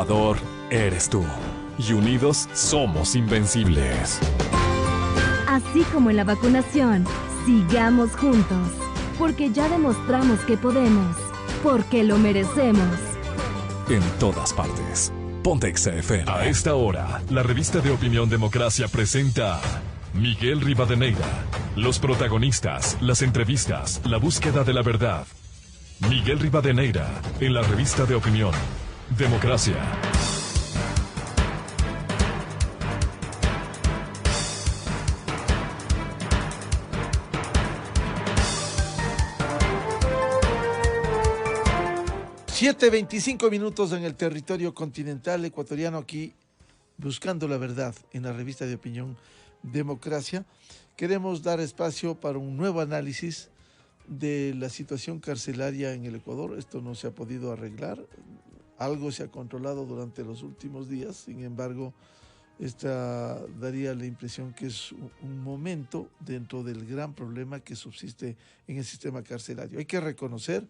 Salvador eres tú. Y unidos somos invencibles. Así como en la vacunación, sigamos juntos. Porque ya demostramos que podemos. Porque lo merecemos. En todas partes. Pontex FM. A esta hora, la revista de opinión Democracia presenta Miguel Rivadeneira. Los protagonistas, las entrevistas, la búsqueda de la verdad. Miguel Rivadeneira, en la revista de opinión Democracia. Siete 25 minutos en el territorio continental ecuatoriano, aquí buscando la verdad en la revista de opinión Democracia. Queremos dar espacio para un nuevo análisis de la situación carcelaria en el Ecuador. Esto no se ha podido arreglar, algo se ha controlado durante los últimos días, sin embargo, esta daría la impresión que es un momento dentro del gran problema que subsiste en el sistema carcelario. Hay que reconocer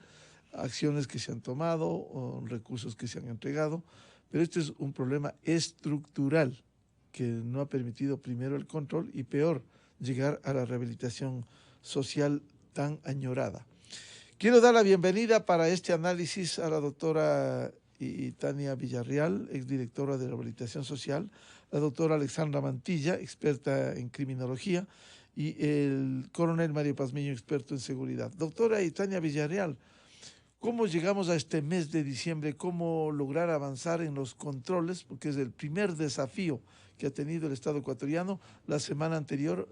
acciones que se han tomado, o recursos que se han entregado, pero este es un problema estructural que no ha permitido primero el control y peor, llegar a la rehabilitación social tan añorada. Quiero dar la bienvenida para este análisis a la doctora Tania Villarreal, exdirectora de rehabilitación social, la doctora Alexandra Mantilla, experta en criminología, y el coronel Mario Pazmiño, experto en seguridad. Doctora Tania Villarreal, ¿cómo llegamos a este mes de diciembre? ¿Cómo lograr avanzar en los controles? Porque es el primer desafío que ha tenido el Estado ecuatoriano. La semana anterior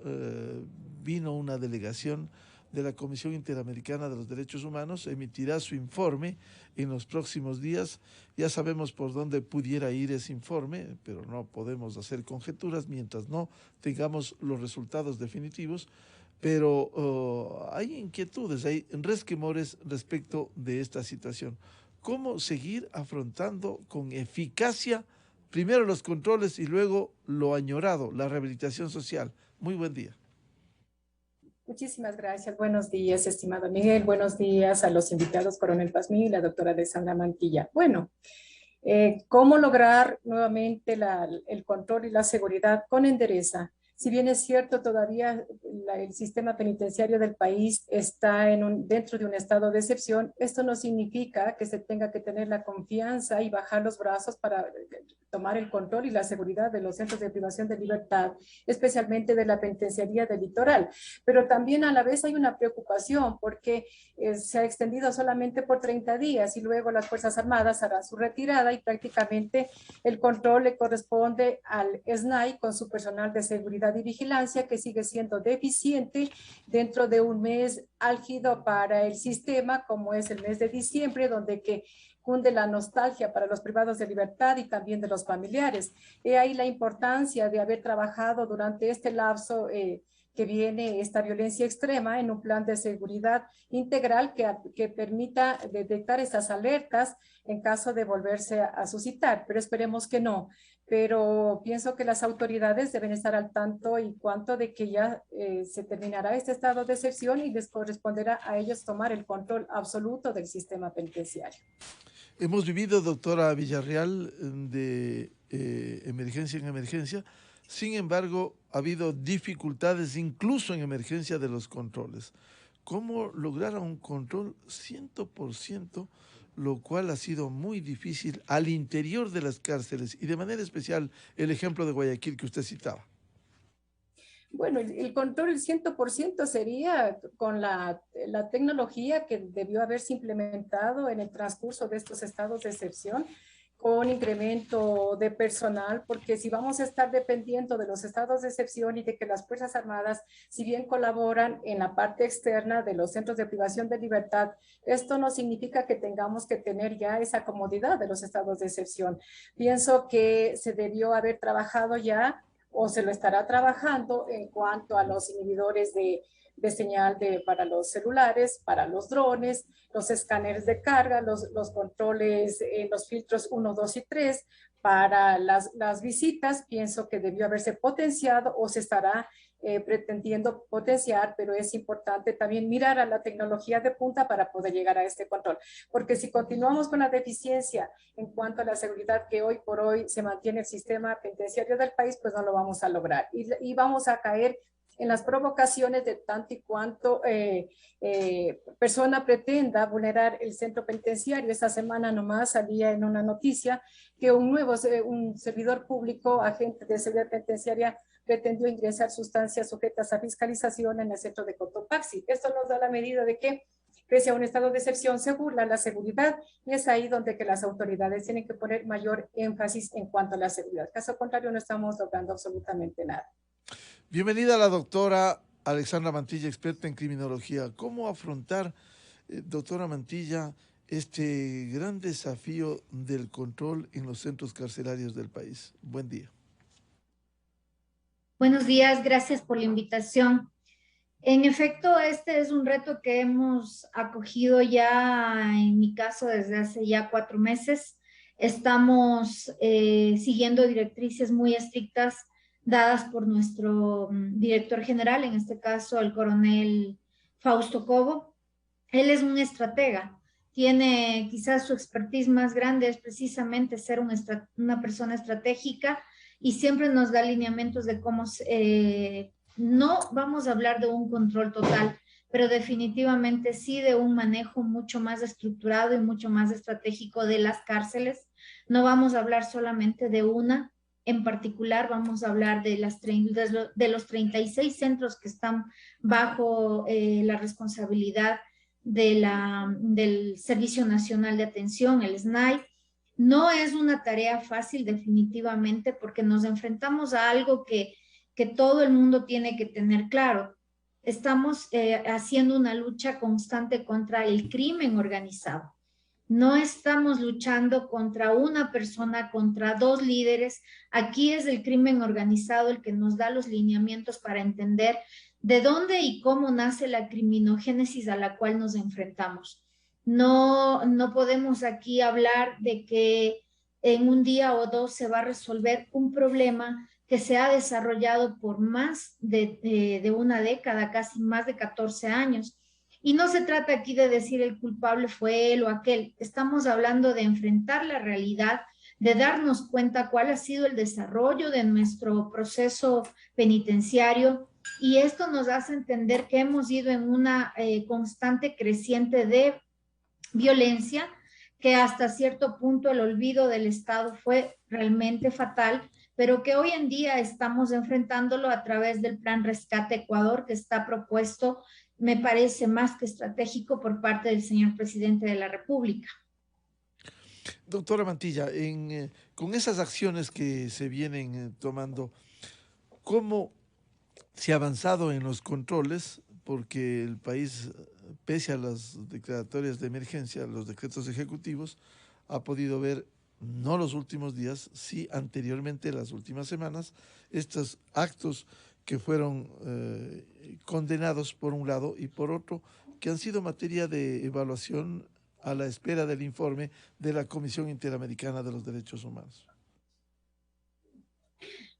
vino una delegación de la Comisión Interamericana de los Derechos Humanos, emitirá su informe en los próximos días. Ya sabemos por dónde pudiera ir ese informe, pero no podemos hacer conjeturas mientras no tengamos los resultados definitivos. Pero hay inquietudes, hay resquemores respecto de esta situación. ¿Cómo seguir afrontando con eficacia primero los controles y luego lo añorado, la rehabilitación social? Muy buen día. Muchísimas gracias. Buenos días, estimado Miguel. Buenos días a los invitados, coronel Pazmiño y la doctora Alexandra Mantilla. Bueno, ¿cómo lograr nuevamente el control y la seguridad con endereza? Si bien es cierto, todavía el sistema penitenciario del país está dentro de un estado de excepción, esto no significa que se tenga que tener la confianza y bajar los brazos para tomar el control y la seguridad de los centros de privación de libertad, especialmente de la penitenciaría del litoral. Pero también a la vez hay una preocupación porque se ha extendido solamente por 30 días y luego las Fuerzas Armadas harán su retirada y prácticamente el control le corresponde al SNAI con su personal de seguridad y vigilancia, que sigue siendo deficiente dentro de un mes álgido para el sistema, como es el mes de diciembre, donde que cunde la nostalgia para los privados de libertad y también de los familiares. He ahí la importancia de haber trabajado durante este lapso que viene esta violencia extrema en un plan de seguridad integral que permita detectar esas alertas en caso de volverse a suscitar, pero esperemos que no. Pero pienso que las autoridades deben estar al tanto y cuanto de que ya se terminará este estado de excepción y les corresponderá a ellos tomar el control absoluto del sistema penitenciario. Hemos vivido, doctora Villarreal, de emergencia en emergencia. Sin embargo, ha habido dificultades incluso en emergencia de los controles. ¿Cómo lograr un control 100%, lo cual ha sido muy difícil al interior de las cárceles y de manera especial el ejemplo de Guayaquil que usted citaba? Bueno, el control 100% sería con la tecnología que debió haberse implementado en el transcurso de estos estados de excepción, con incremento de personal, porque si vamos a estar dependiendo de los estados de excepción y de que las Fuerzas Armadas, si bien colaboran en la parte externa de los centros de privación de libertad, esto no significa que tengamos que tener ya esa comodidad de los estados de excepción. Pienso que se debió haber trabajado ya o se lo estará trabajando en cuanto a los inhibidores de señal para los celulares, para los drones, los escáneres de carga, los controles, los filtros 1, 2 y 3, para las visitas. Pienso que debió haberse potenciado o se estará pretendiendo potenciar, pero es importante también mirar a la tecnología de punta para poder llegar a este control. Porque si continuamos con la deficiencia en cuanto a la seguridad que hoy por hoy se mantiene el sistema penitenciario del país, pues no lo vamos a lograr. Y vamos a caer en las provocaciones de tanto y cuanto persona pretenda vulnerar el centro penitenciario. Esta semana nomás salía en una noticia que un servidor público, agente de seguridad penitenciaria, pretendió ingresar sustancias sujetas a fiscalización en el centro de Cotopaxi. Esto nos da la medida de que, pese a un estado de excepción, se burla la seguridad, y es ahí donde que las autoridades tienen que poner mayor énfasis en cuanto a la seguridad. Caso contrario, no estamos logrando absolutamente nada. Bienvenida la doctora Alexandra Mantilla, experta en criminología. ¿Cómo afrontar, doctora Mantilla, este gran desafío del control en los centros carcelarios del país? Buen día. Buenos días, gracias por la invitación. En efecto, este es un reto que hemos acogido ya, en mi caso, desde hace ya 4 meses. Estamos siguiendo directrices muy estrictas dadas por nuestro director general, en este caso el coronel Fausto Cobo. Él es un estratega, tiene quizás su expertise más grande, es precisamente ser una persona estratégica, y siempre nos da lineamientos de cómo, no vamos a hablar de un control total, pero definitivamente sí de un manejo mucho más estructurado y mucho más estratégico de las cárceles. No vamos a hablar solamente de una en particular, vamos a hablar de los 36 centros que están bajo la responsabilidad del Servicio Nacional de Atención, el SNAI. No es una tarea fácil definitivamente, porque nos enfrentamos a algo que todo el mundo tiene que tener claro. Estamos haciendo una lucha constante contra el crimen organizado. No estamos luchando contra una persona, contra 2 líderes. Aquí es el crimen organizado el que nos da los lineamientos para entender de dónde y cómo nace la criminogénesis a la cual nos enfrentamos. No podemos aquí hablar de que en un día o 2 se va a resolver un problema que se ha desarrollado por más de una década, casi más de 14 años. Y no se trata aquí de decir el culpable fue él o aquel. Estamos hablando de enfrentar la realidad, de darnos cuenta cuál ha sido el desarrollo de nuestro proceso penitenciario, y esto nos hace entender que hemos ido en una constante creciente de violencia, que hasta cierto punto el olvido del Estado fue realmente fatal, pero que hoy en día estamos enfrentándolo a través del Plan Rescate Ecuador, que está propuesto, me parece más que estratégico, por parte del señor presidente de la República. Doctora Mantilla, con esas acciones que se vienen tomando, ¿cómo se ha avanzado en los controles? Porque el país, pese a las declaratorias de emergencia, los decretos ejecutivos, ha podido ver, no los últimos días, sí anteriormente, las últimas semanas, estos actos que fueron condenados por un lado, y por otro, que han sido materia de evaluación a la espera del informe de la Comisión Interamericana de los Derechos Humanos.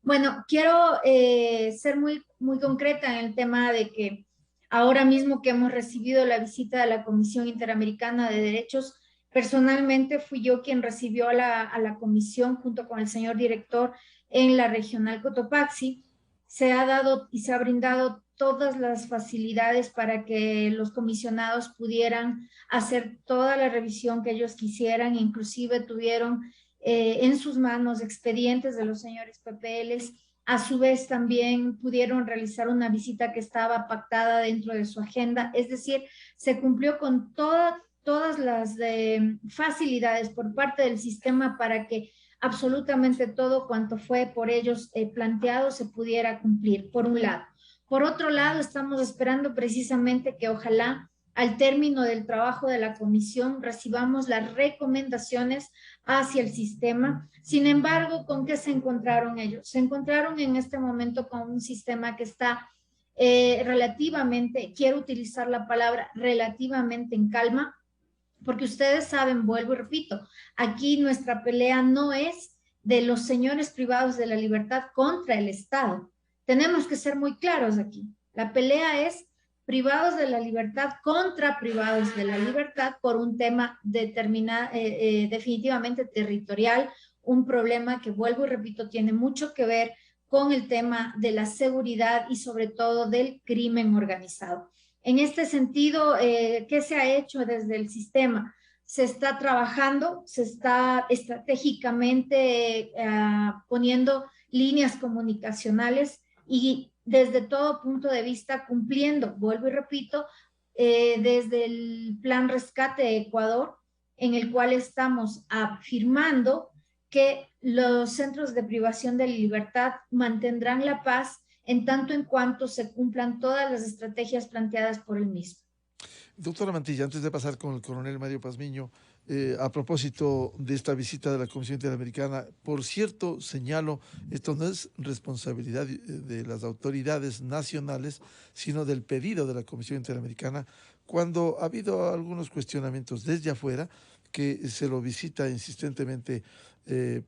Bueno, quiero ser muy concreta en el tema de que ahora mismo que hemos recibido la visita de la Comisión Interamericana de Derechos, personalmente fui yo quien recibió a la comisión junto con el señor director en la regional Cotopaxi. Se ha dado y se ha brindado todas las facilidades para que los comisionados pudieran hacer toda la revisión que ellos quisieran. Inclusive tuvieron en sus manos expedientes de los señores PPLs. A su vez también pudieron realizar una visita que estaba pactada dentro de su agenda. Es decir, se cumplió con todas las facilidades por parte del sistema para que absolutamente todo cuanto fue por ellos planteado se pudiera cumplir, por un lado. Por otro lado, estamos esperando precisamente que ojalá al término del trabajo de la comisión recibamos las recomendaciones hacia el sistema. Sin embargo, ¿con qué se encontraron ellos? Se encontraron en este momento con un sistema que está relativamente, quiero utilizar la palabra relativamente en calma, porque ustedes saben, vuelvo y repito, aquí nuestra pelea no es de los señores privados de la libertad contra el Estado. tenemos que ser muy claros aquí. La pelea es privados de la libertad contra privados de la libertad por un tema definitivamente territorial, un problema que, vuelvo y repito, tiene mucho que ver con el tema de la seguridad y sobre todo del crimen organizado. En este sentido, ¿qué se ha hecho desde el sistema? Se está trabajando, se está estratégicamente poniendo líneas comunicacionales y desde todo punto de vista cumpliendo, vuelvo y repito, desde el Plan Rescate de Ecuador, en el cual estamos afirmando que los centros de privación de libertad mantendrán la paz en tanto en cuanto se cumplan todas las estrategias planteadas por el mismo. Doctora Mantilla, antes de pasar con el coronel Mario Pazmiño, a propósito de esta visita de la Comisión Interamericana, por cierto, señalo, esto no es responsabilidad de las autoridades nacionales, sino del pedido de la Comisión Interamericana, cuando ha habido algunos cuestionamientos desde afuera, que se lo visita insistentemente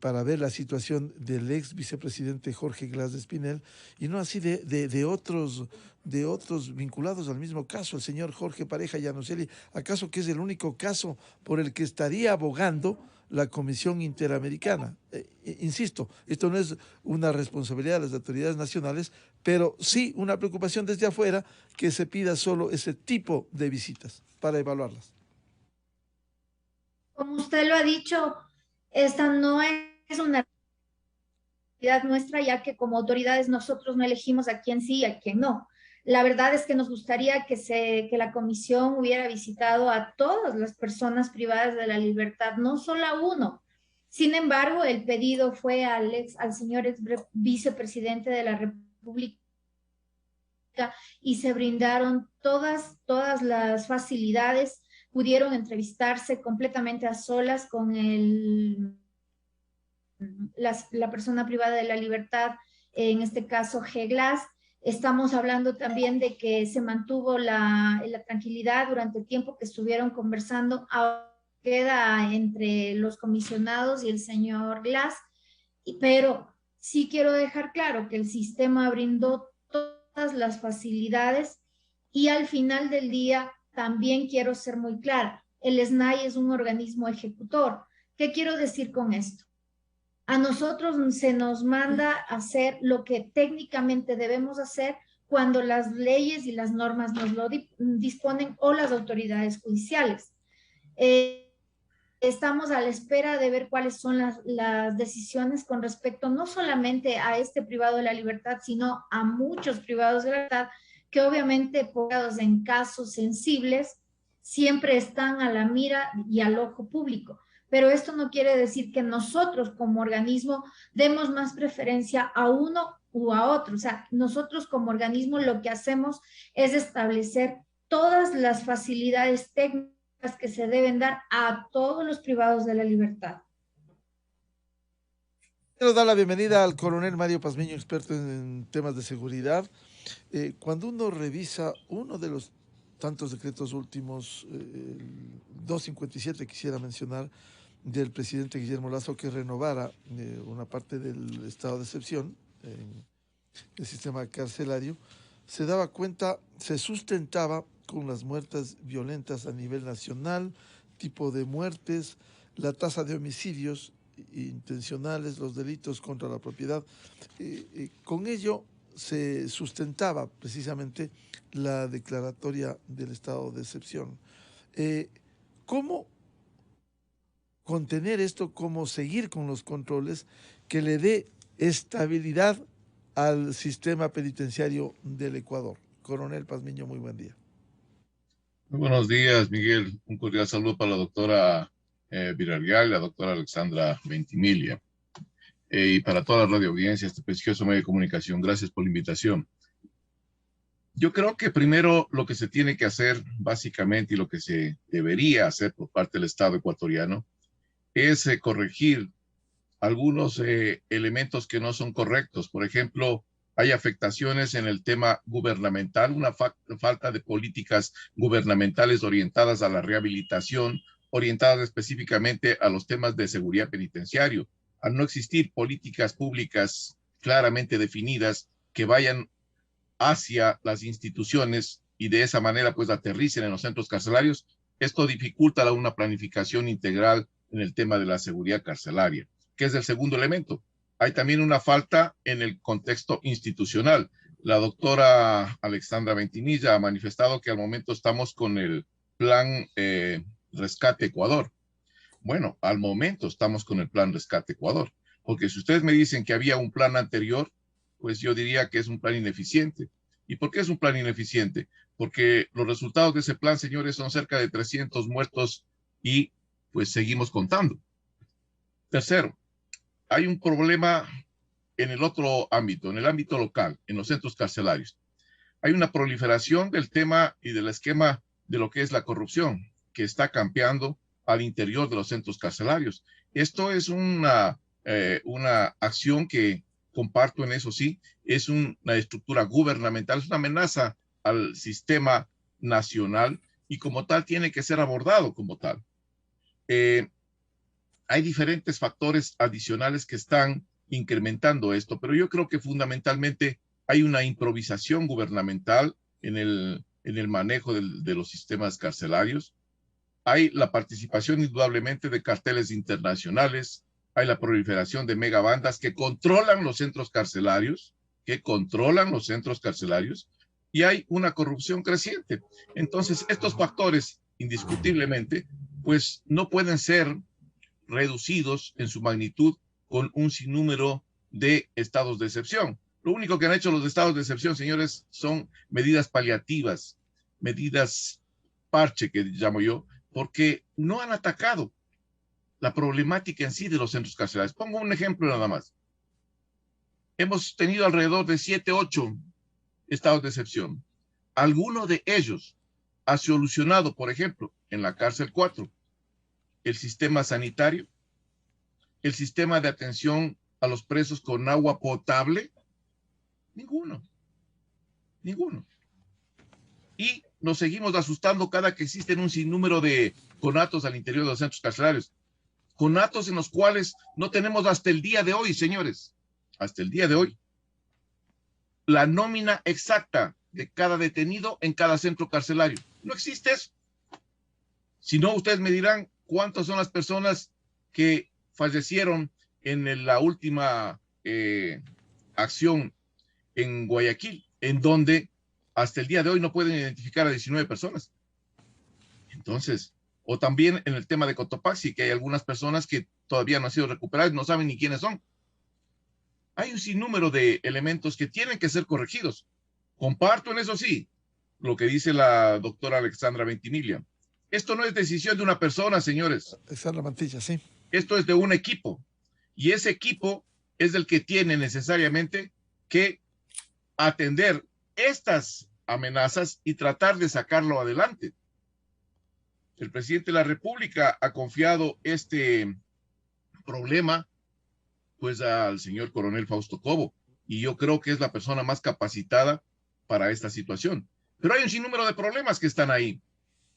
para ver la situación del ex vicepresidente Jorge Glass de Espinel, y no así de otros vinculados al mismo caso, el señor Jorge Pareja Llanosselli, ¿acaso que es el único caso por el que estaría abogando la Comisión Interamericana? Insisto, esto no es una responsabilidad de las autoridades nacionales, pero sí una preocupación desde afuera que se pida solo ese tipo de visitas para evaluarlas. Como usted lo ha dicho, esta no es una realidad nuestra, ya que como autoridades nosotros no elegimos a quién sí y a quién no. La verdad es que nos gustaría que la comisión hubiera visitado a todas las personas privadas de la libertad, no solo a uno. Sin embargo, el pedido fue al señor ex vicepresidente de la República y se brindaron todas las facilidades, pudieron entrevistarse completamente a solas con la persona privada de la libertad, en este caso G. Glass. Estamos hablando también de que se mantuvo la tranquilidad durante el tiempo que estuvieron conversando. Ahora queda entre los comisionados y el señor Glass, pero sí quiero dejar claro que el sistema brindó todas las facilidades y al final del día también quiero ser muy clara, el SNAI es un organismo ejecutor. ¿Qué quiero decir con esto? A nosotros se nos manda a hacer lo que técnicamente debemos hacer cuando las leyes y las normas nos lo disponen o las autoridades judiciales. Estamos a la espera de ver cuáles son las decisiones con respecto no solamente a este privado de la libertad, sino a muchos privados de la libertad que obviamente pongados en casos sensibles siempre están a la mira y al ojo público. Pero esto no quiere decir que nosotros como organismo demos más preferencia a uno u a otro. O sea, nosotros como organismo lo que hacemos es establecer todas las facilidades técnicas que se deben dar a todos los privados de la libertad. Quiero dar la bienvenida al coronel Mario Pazmiño, experto en temas de seguridad. Cuando uno revisa uno de los tantos decretos últimos, el 257 quisiera mencionar, del presidente Guillermo Lasso, que renovara una parte del estado de excepción en el sistema carcelario, se daba cuenta, se sustentaba con las muertes violentas a nivel nacional, tipo de muertes, la tasa de homicidios intencionales, los delitos contra la propiedad. Con ello se sustentaba precisamente la declaratoria del estado de excepción. ¿Cómo contener esto? ¿Cómo seguir con los controles que le dé estabilidad al sistema penitenciario del Ecuador? Coronel Pazmiño, muy buen día. Muy buenos días, Miguel. Un cordial saludo para la doctora Villarreal y la doctora Alexandra Ventimiglia. Y para toda la radio audiencia, este prestigioso medio de comunicación. Gracias por la invitación. Yo creo que primero lo que se tiene que hacer básicamente y lo que se debería hacer por parte del Estado ecuatoriano es corregir algunos elementos que no son correctos. Por ejemplo, hay afectaciones en el tema gubernamental, una falta de políticas gubernamentales orientadas a la rehabilitación, orientadas específicamente a los temas de seguridad penitenciario. Al no existir políticas públicas claramente definidas, que vayan hacia las instituciones y de esa manera pues aterricen en los centros carcelarios. Esto dificulta una planificación integral en el tema de la seguridad carcelaria, que es el segundo elemento. Hay también una falta en el contexto institucional. La doctora Alexandra Ventimilla ha manifestado que al momento estamos con el plan Rescate Ecuador. Bueno, al momento estamos con el plan Rescate Ecuador, porque si ustedes me dicen que había un plan anterior, pues yo diría que es un plan ineficiente. ¿Y por qué es un plan ineficiente? Porque los resultados de ese plan, señores, son cerca de 300 muertos y pues seguimos contando. Tercero, hay un problema en el otro ámbito, en el ámbito local, en los centros carcelarios. Hay una proliferación del tema y del esquema de lo que es la corrupción, que está campeando al interior de los centros carcelarios. Esto es una acción que comparto en eso, sí, es una estructura gubernamental, es una amenaza al sistema nacional y como tal tiene que ser abordado como tal. Hay diferentes factores adicionales que están incrementando esto, pero yo creo que fundamentalmente hay una improvisación gubernamental en el manejo de los sistemas carcelarios. Hay la participación indudablemente de carteles internacionales, hay la proliferación de megabandas que controlan los centros carcelarios, y hay una corrupción creciente. Entonces, estos factores, indiscutiblemente, pues no pueden ser reducidos en su magnitud con un sinnúmero de estados de excepción. Lo único que han hecho los estados de excepción, señores, son medidas paliativas, medidas parche, que llamo yo, porque no han atacado la problemática en sí de los centros carcelarios. Pongo un ejemplo nada más. Hemos tenido alrededor de 7, 8 estados de excepción. Alguno de ellos ha solucionado, por ejemplo, en la cárcel 4, el sistema sanitario, el sistema de atención a los presos con agua potable. Ninguno. Y nos seguimos asustando cada que existen un sinnúmero de conatos al interior de los centros carcelarios. Conatos en los cuales no tenemos hasta el día de hoy, señores, hasta el día de hoy, la nómina exacta de cada detenido en cada centro carcelario. No existe eso. Si no, ustedes me dirán cuántas son las personas que fallecieron en la última acción en Guayaquil, en donde hasta el día de hoy no pueden identificar a 19 personas. Entonces, o también en el tema de Cotopaxi, que hay algunas personas que todavía no han sido recuperadas, no saben ni quiénes son. Hay un sinnúmero de elementos que tienen que ser corregidos. Comparto en eso sí lo que dice la doctora Alexandra Ventimiglia. Esto no es decisión de una persona, señores. Alexandra Mantilla, sí. Esto es de un equipo. Y ese equipo es el que tiene necesariamente que atender estas amenazas y tratar de sacarlo adelante. El presidente de la República ha confiado este problema pues al señor coronel Fausto Cobo, y yo creo que es la persona más capacitada para esta situación. Pero hay un sinnúmero de problemas que están ahí,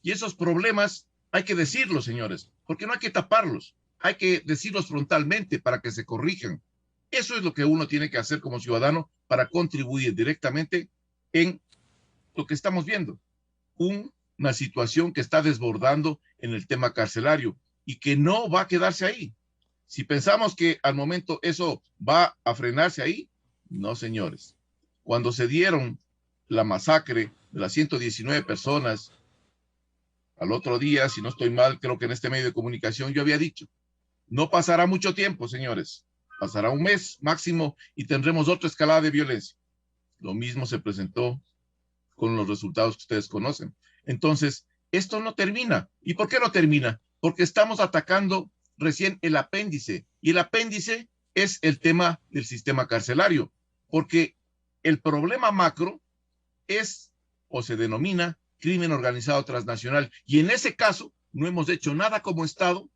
y esos problemas hay que decirlos, señores, porque no hay que taparlos, hay que decirlos frontalmente para que se corrijan. Eso es lo que uno tiene que hacer como ciudadano para contribuir directamente en lo que estamos viendo, una situación que está desbordando en el tema carcelario y que no va a quedarse ahí. Si pensamos que al momento eso va a frenarse ahí, no, señores. Cuando se dieron la masacre de las 119 personas, al otro día, si no estoy mal, creo que en este medio de comunicación yo había dicho, no pasará mucho tiempo, señores, pasará un mes máximo y tendremos otra escalada de violencia. Lo mismo se presentó con los resultados que ustedes conocen. Entonces, esto no termina. ¿Y por qué no termina? Porque estamos atacando recién el apéndice, y el apéndice es el tema del sistema carcelario, porque el problema macro es o se denomina crimen organizado transnacional, y en ese caso no hemos hecho nada como Estado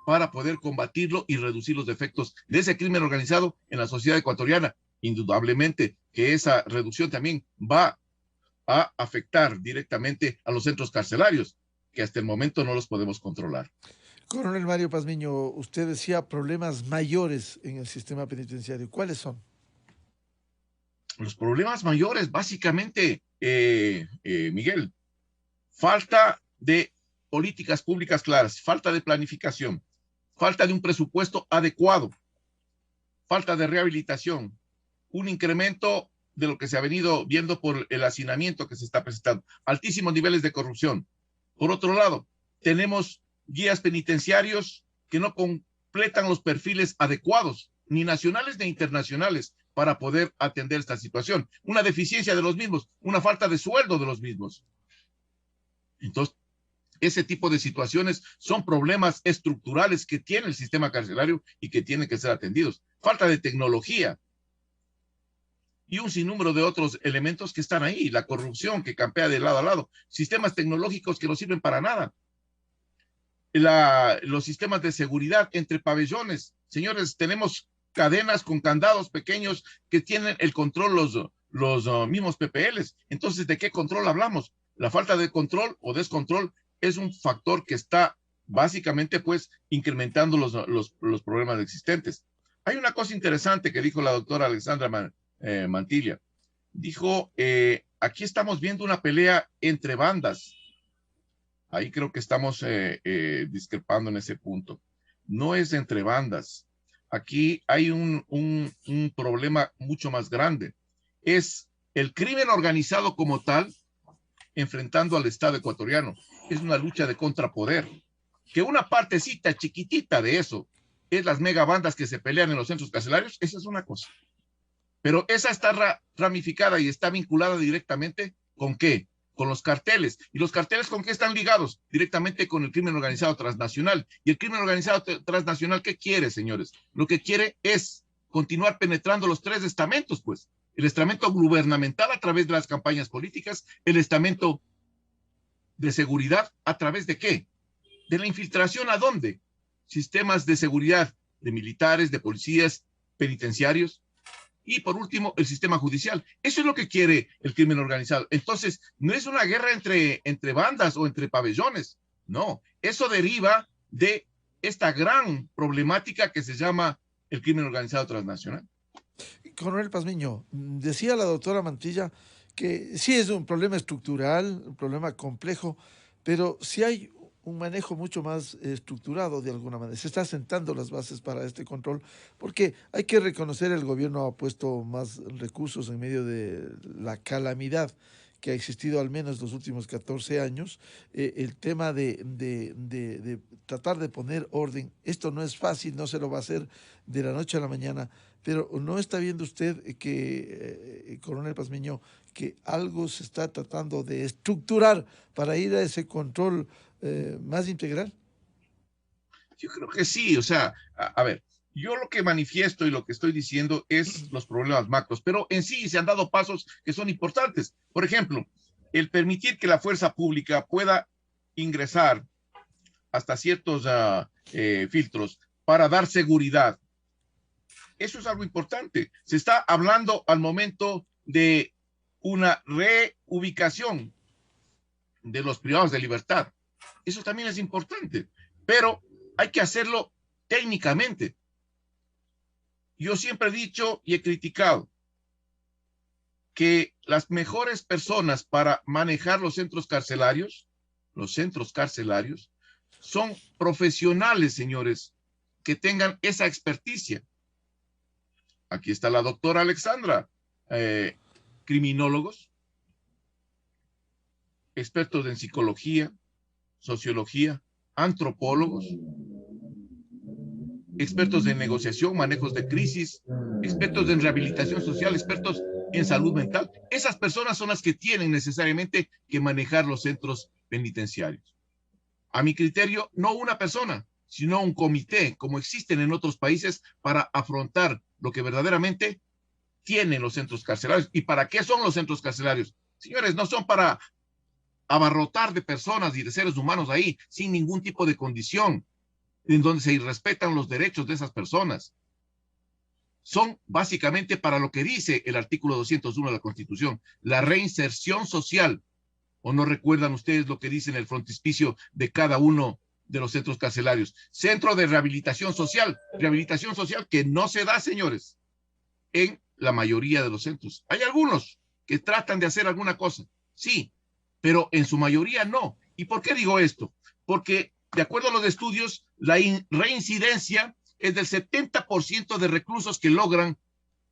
para poder combatirlo y reducir los efectos de ese crimen organizado en la sociedad ecuatoriana. Indudablemente que esa reducción también va a afectar directamente a los centros carcelarios, que hasta el momento no los podemos controlar. Coronel Mario Pazmiño, usted decía problemas mayores en el sistema penitenciario. ¿Cuáles son? los problemas mayores, básicamente, Miguel, falta de políticas públicas claras, falta de planificación, falta de un presupuesto adecuado, falta de rehabilitación, un incremento de lo que se ha venido viendo por el hacinamiento que se está presentando, altísimos niveles de corrupción. Por otro lado, tenemos guías penitenciarios que no completan los perfiles adecuados, ni nacionales ni internacionales, para poder atender esta situación. Una deficiencia de los mismos, una falta de sueldo de los mismos. Entonces, ese tipo de situaciones son problemas estructurales que tiene el sistema carcelario y que tienen que ser atendidos. Falta de tecnología y un sinnúmero de otros elementos que están ahí. La corrupción que campea de lado a lado. Sistemas tecnológicos que no sirven para nada. Los sistemas de seguridad entre pabellones. Señores, tenemos cadenas con candados pequeños que tienen el control los mismos PPLs. Entonces, ¿de qué control hablamos? La falta de control o descontrol es un factor que está básicamente pues incrementando los problemas existentes. Hay una cosa interesante que dijo la doctora Alexandra Mantilla. Dijo, aquí estamos viendo una pelea entre bandas. Ahí creo que estamos discrepando en ese punto. No es entre bandas. Aquí hay un problema mucho más grande. Es el crimen organizado como tal enfrentando al Estado ecuatoriano. Es una lucha de contrapoder. Que una partecita chiquitita de eso es las megabandas que se pelean en los centros carcelarios, esa es una cosa. Pero esa está ramificada y está vinculada directamente ¿con qué? Con los carteles. ¿Y los carteles con qué están ligados? Directamente con el crimen organizado transnacional. ¿Y el crimen organizado transnacional qué quiere, señores? Lo que quiere es continuar penetrando los tres estamentos, pues. El estamento gubernamental a través de las campañas políticas, el estamento de seguridad a través de qué? De la infiltración ¿a dónde? Sistemas de seguridad de militares, de policías, penitenciarios y por último el sistema judicial. Eso es lo que quiere el crimen organizado. Entonces, no es una guerra entre bandas o entre pabellones, no. Eso deriva de esta gran problemática que se llama el crimen organizado transnacional. Coronel Pazmiño, decía la doctora Mantilla que sí es un problema estructural, un problema complejo, pero sí hay un manejo mucho más estructurado de alguna manera. Se están sentando las bases para este control, porque hay que reconocer el gobierno ha puesto más recursos en medio de la calamidad que ha existido al menos los últimos 14 años, el tema de tratar de poner orden. Esto no es fácil, no se lo va a hacer de la noche a la mañana, pero ¿no está viendo usted que, Coronel Pazmiño, que algo se está tratando de estructurar para ir a ese control más integral? Yo creo que sí, o sea, a ver, yo lo que manifiesto y lo que estoy diciendo es los problemas macros, pero en sí se han dado pasos que son importantes. Por ejemplo, el permitir que la fuerza pública pueda ingresar hasta ciertos filtros para dar seguridad. Eso es algo importante. Se está hablando al momento de una reubicación de los privados de libertad. Eso también es importante, pero hay que hacerlo técnicamente. Yo siempre he dicho y he criticado que las mejores personas para manejar los centros carcelarios son profesionales, señores, que tengan esa experticia. Aquí está la doctora Alexandra, criminólogos, expertos en psicología, sociología, antropólogos, expertos en negociación, manejos de crisis, expertos en rehabilitación social, expertos en salud mental. Esas personas son las que tienen necesariamente que manejar los centros penitenciarios. A mi criterio, no una persona, sino un comité, como existen en otros países, para afrontar lo que verdaderamente tienen los centros carcelarios. ¿Y para qué son los centros carcelarios? Señores, no son para abarrotar de personas y de seres humanos ahí, sin ningún tipo de condición, en donde se irrespetan los derechos de esas personas. Son básicamente para lo que dice el artículo 201 de la Constitución, la reinserción social. ¿O no recuerdan ustedes lo que dice en el frontispicio de cada uno de los centros carcelarios? Centro de rehabilitación social que no se da, señores, en la mayoría de los centros. Hay algunos que tratan de hacer alguna cosa, sí, pero en su mayoría no. ¿Y por qué digo esto? Porque de acuerdo a los estudios, la reincidencia es del 70% de reclusos que logran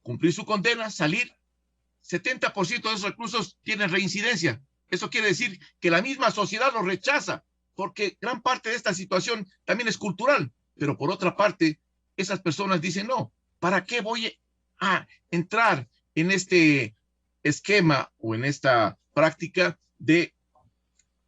cumplir su condena, salir. 70% de esos reclusos tienen reincidencia. Eso quiere decir que la misma sociedad los rechaza, porque gran parte de esta situación también es cultural. Pero por otra parte, esas personas dicen, no, ¿para qué voy a entrar en este esquema o en esta práctica de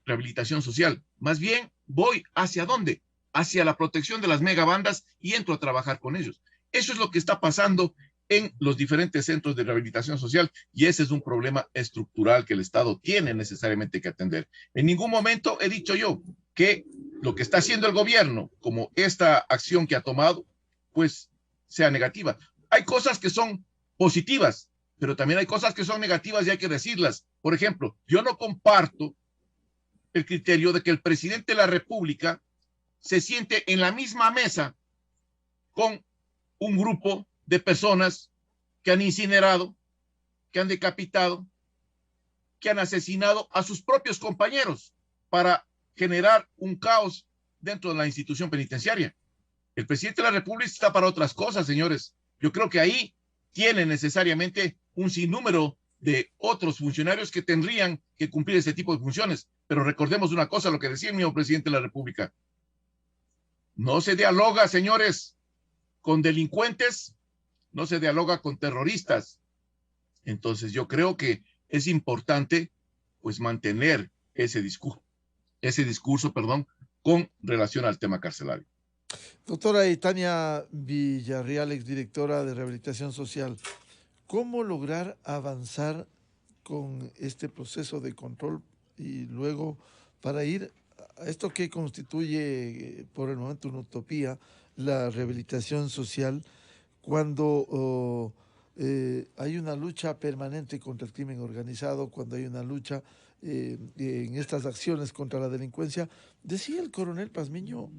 rehabilitación social? Más bien, voy ¿hacia dónde? Hacia la protección de las megabandas y entro a trabajar con ellos. Eso es lo que está pasando en los diferentes centros de rehabilitación social y ese es un problema estructural que el Estado tiene necesariamente que atender. En ningún momento he dicho yo que lo que está haciendo el gobierno, como esta acción que ha tomado, pues sea negativa. Hay cosas que son positivas, pero también hay cosas que son negativas y hay que decirlas. Por ejemplo, yo no comparto el criterio de que el presidente de la República se siente en la misma mesa con un grupo de personas que han incinerado, que han decapitado, que han asesinado a sus propios compañeros para generar un caos dentro de la institución penitenciaria. El presidente de la República está para otras cosas, señores. Yo creo que ahí tiene necesariamente un sinnúmero de otros funcionarios que tendrían que cumplir ese tipo de funciones. Pero recordemos una cosa, lo que decía el mismo presidente de la República. No se dialoga, señores, con delincuentes, no se dialoga con terroristas. Entonces yo creo que es importante pues mantener ese discurso, con relación al tema carcelario. Doctora Tania Villarreal, exdirectora de Rehabilitación Social, ¿cómo lograr avanzar con este proceso de control y luego para ir a esto que constituye por el momento una utopía, la rehabilitación social, cuando hay una lucha permanente contra el crimen organizado, cuando hay una lucha en estas acciones contra la delincuencia? Decía el coronel Pazmiño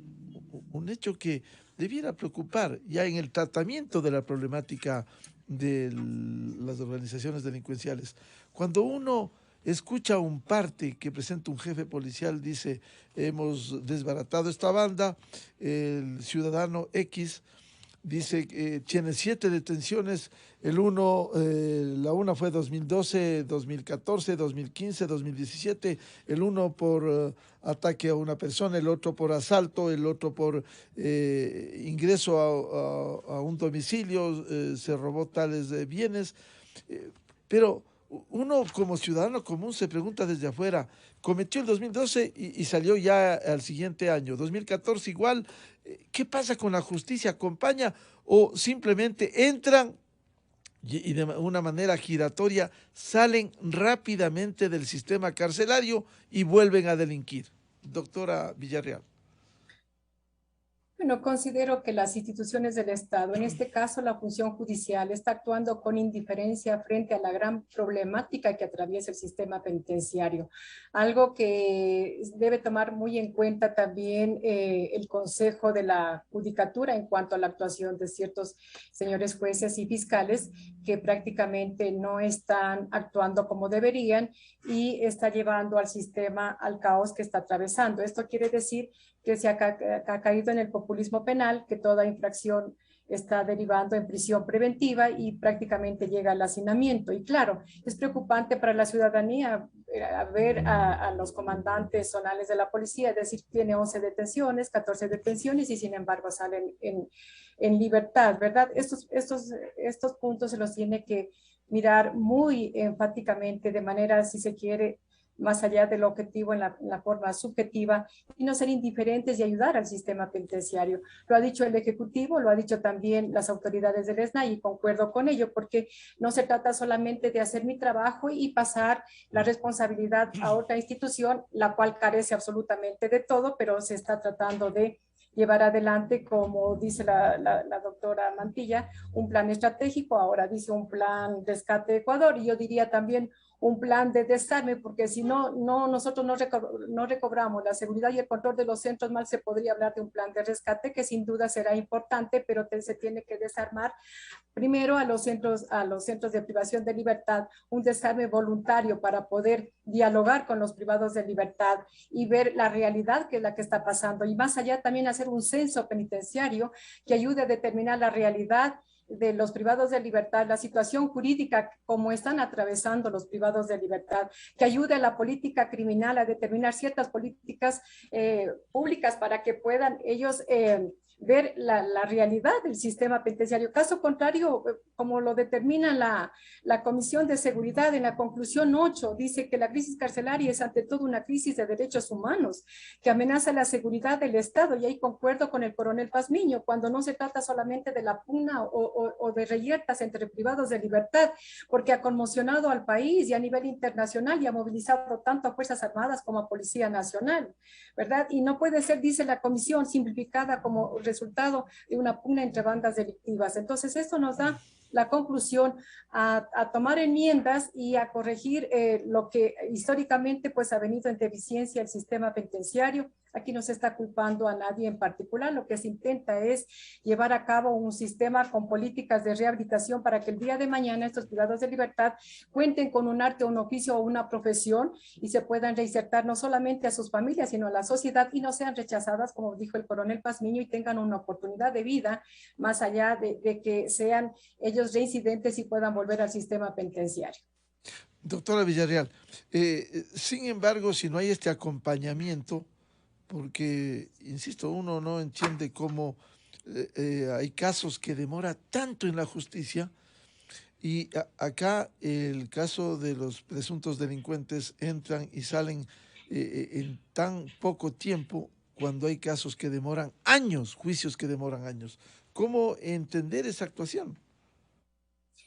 un hecho que debiera preocupar ya en el tratamiento de la problemática de las organizaciones delincuenciales. Cuando uno escucha un parte que presenta un jefe policial, dice, hemos desbaratado esta banda, el ciudadano X dice que tiene 7 detenciones, la una fue 2012, 2014, 2015, 2017, el uno por ataque a una persona, el otro por asalto, el otro por ingreso a un domicilio, se robó tales bienes, pero uno como ciudadano común se pregunta desde afuera, cometió el 2012 y salió ya al siguiente año, 2014 igual, ¿qué pasa con la justicia? ¿Acompaña o simplemente entran y de una manera giratoria salen rápidamente del sistema carcelario y vuelven a delinquir? Doctora Villarreal. Bueno, considero que las instituciones del Estado, en este caso la función judicial, está actuando con indiferencia frente a la gran problemática que atraviesa el sistema penitenciario. Algo que debe tomar muy en cuenta también el Consejo de la Judicatura en cuanto a la actuación de ciertos señores jueces y fiscales que prácticamente no están actuando como deberían y está llevando al sistema al caos que está atravesando. Esto quiere decir que se ha caído en el populismo penal, que toda infracción está derivando en prisión preventiva y prácticamente llega al hacinamiento. Y claro, es preocupante para la ciudadanía ver a los comandantes zonales de la policía, es decir, tiene 11 detenciones, 14 detenciones y sin embargo salen en libertad, ¿verdad? Estos puntos se los tiene que mirar muy enfáticamente, de manera, si se quiere, más allá del objetivo en la forma subjetiva, y no ser indiferentes y ayudar al sistema penitenciario. Lo ha dicho el Ejecutivo, lo ha dicho también las autoridades del SNAI y concuerdo con ello, porque no se trata solamente de hacer mi trabajo y pasar la responsabilidad a otra institución, la cual carece absolutamente de todo, pero se está tratando de llevar adelante, como dice la doctora Mantilla, un plan estratégico, ahora dice un plan rescate Ecuador, y yo diría también un plan de desarme, porque si no, nosotros no recobramos la seguridad y el control de los centros, mal se podría hablar de un plan de rescate, que sin duda será importante, pero se tiene que desarmar primero a los centros de privación de libertad, un desarme voluntario para poder dialogar con los privados de libertad y ver la realidad que es la que está pasando. Y más allá también hacer un censo penitenciario que ayude a determinar la realidad de los privados de libertad, la situación jurídica como están atravesando los privados de libertad, que ayude a la política criminal a determinar ciertas políticas públicas para que puedan ellos ver la realidad del sistema penitenciario. Caso contrario, como lo determina la Comisión de Seguridad en la conclusión 8, dice que la crisis carcelaria es ante todo una crisis de derechos humanos que amenaza la seguridad del Estado, y ahí concuerdo con el coronel Pazmiño, cuando no se trata solamente de la pugna o de reyertas entre privados de libertad, porque ha conmocionado al país y a nivel internacional y ha movilizado tanto a Fuerzas Armadas como a Policía Nacional, ¿verdad? Y no puede ser, dice la comisión, simplificada como resultado de una pugna entre bandas delictivas. Entonces, esto nos da la conclusión a tomar enmiendas y a corregir lo que históricamente pues ha venido en deficiencia el sistema penitenciario. Aquí no se está culpando a nadie en particular, lo que se intenta es llevar a cabo un sistema con políticas de rehabilitación para que el día de mañana estos privados de libertad cuenten con un arte, un oficio o una profesión y se puedan reinsertar no solamente a sus familias, sino a la sociedad y no sean rechazadas, como dijo el coronel Pazmiño, y tengan una oportunidad de vida más allá de que sean ellos reincidentes y puedan volver al sistema penitenciario. Doctora Villarreal, sin embargo, si no hay este acompañamiento, porque, insisto, uno no entiende cómo hay casos que demora tanto en la justicia y acá el caso de los presuntos delincuentes entran y salen en tan poco tiempo cuando hay casos que demoran años, juicios que demoran años. ¿Cómo entender esa actuación?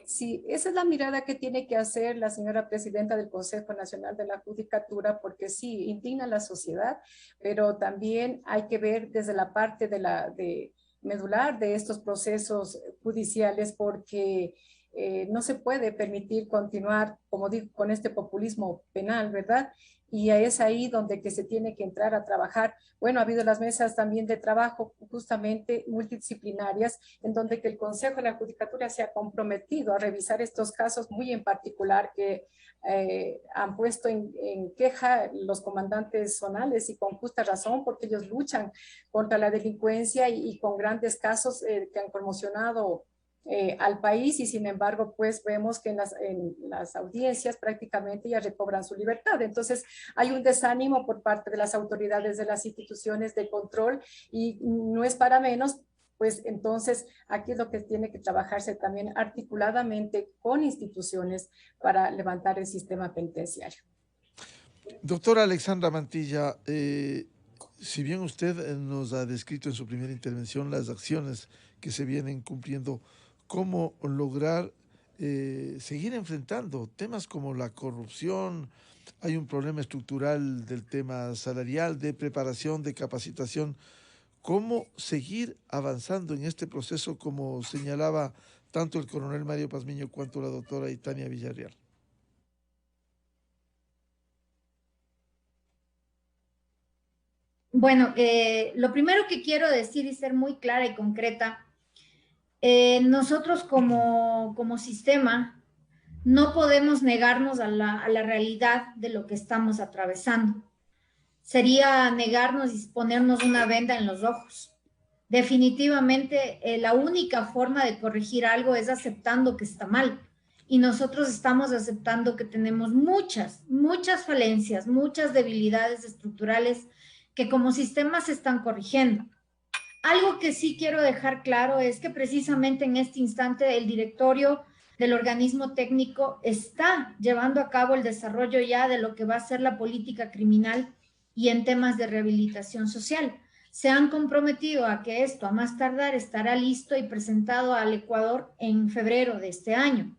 Sí, esa es la mirada que tiene que hacer la señora presidenta del Consejo Nacional de la Judicatura, porque sí, indigna a la sociedad, pero también hay que ver desde la parte de medular de estos procesos judiciales, porque no se puede permitir continuar, como digo, con este populismo penal, ¿verdad? Y es ahí donde que se tiene que entrar a trabajar. Bueno, ha habido las mesas también de trabajo justamente multidisciplinarias, en donde que el Consejo de la Judicatura se ha comprometido a revisar estos casos muy en particular que han puesto en queja los comandantes zonales, y con justa razón, porque ellos luchan contra la delincuencia y con grandes casos que han conmocionado al país, y sin embargo pues vemos que en las audiencias prácticamente ya recobran su libertad. Entonces hay un desánimo por parte de las autoridades de las instituciones de control y no es para menos. Pues entonces aquí es lo que tiene que trabajarse también articuladamente con instituciones para levantar el sistema penitenciario. Doctora Alexandra Mantilla, si bien usted nos ha descrito en su primera intervención las acciones que se vienen cumpliendo, ¿cómo lograr seguir enfrentando temas como la corrupción? Hay un problema estructural del tema salarial, de preparación, de capacitación. ¿Cómo seguir avanzando en este proceso, como señalaba tanto el coronel Mario Pazmiño cuanto la doctora Tania Villarreal? Bueno, lo primero que quiero decir y ser muy clara y concreta, nosotros como sistema no podemos negarnos a la realidad de lo que estamos atravesando. Sería negarnos y ponernos una venda en los ojos. Definitivamente, la única forma de corregir algo es aceptando que está mal. Y nosotros estamos aceptando que tenemos muchas falencias, muchas debilidades estructurales que como sistema se están corrigiendo. Algo que sí quiero dejar claro es que precisamente en este instante el directorio del organismo técnico está llevando a cabo el desarrollo ya de lo que va a ser la política criminal y en temas de rehabilitación social. Se han comprometido a que esto a más tardar estará listo y presentado al Ecuador en febrero de este año.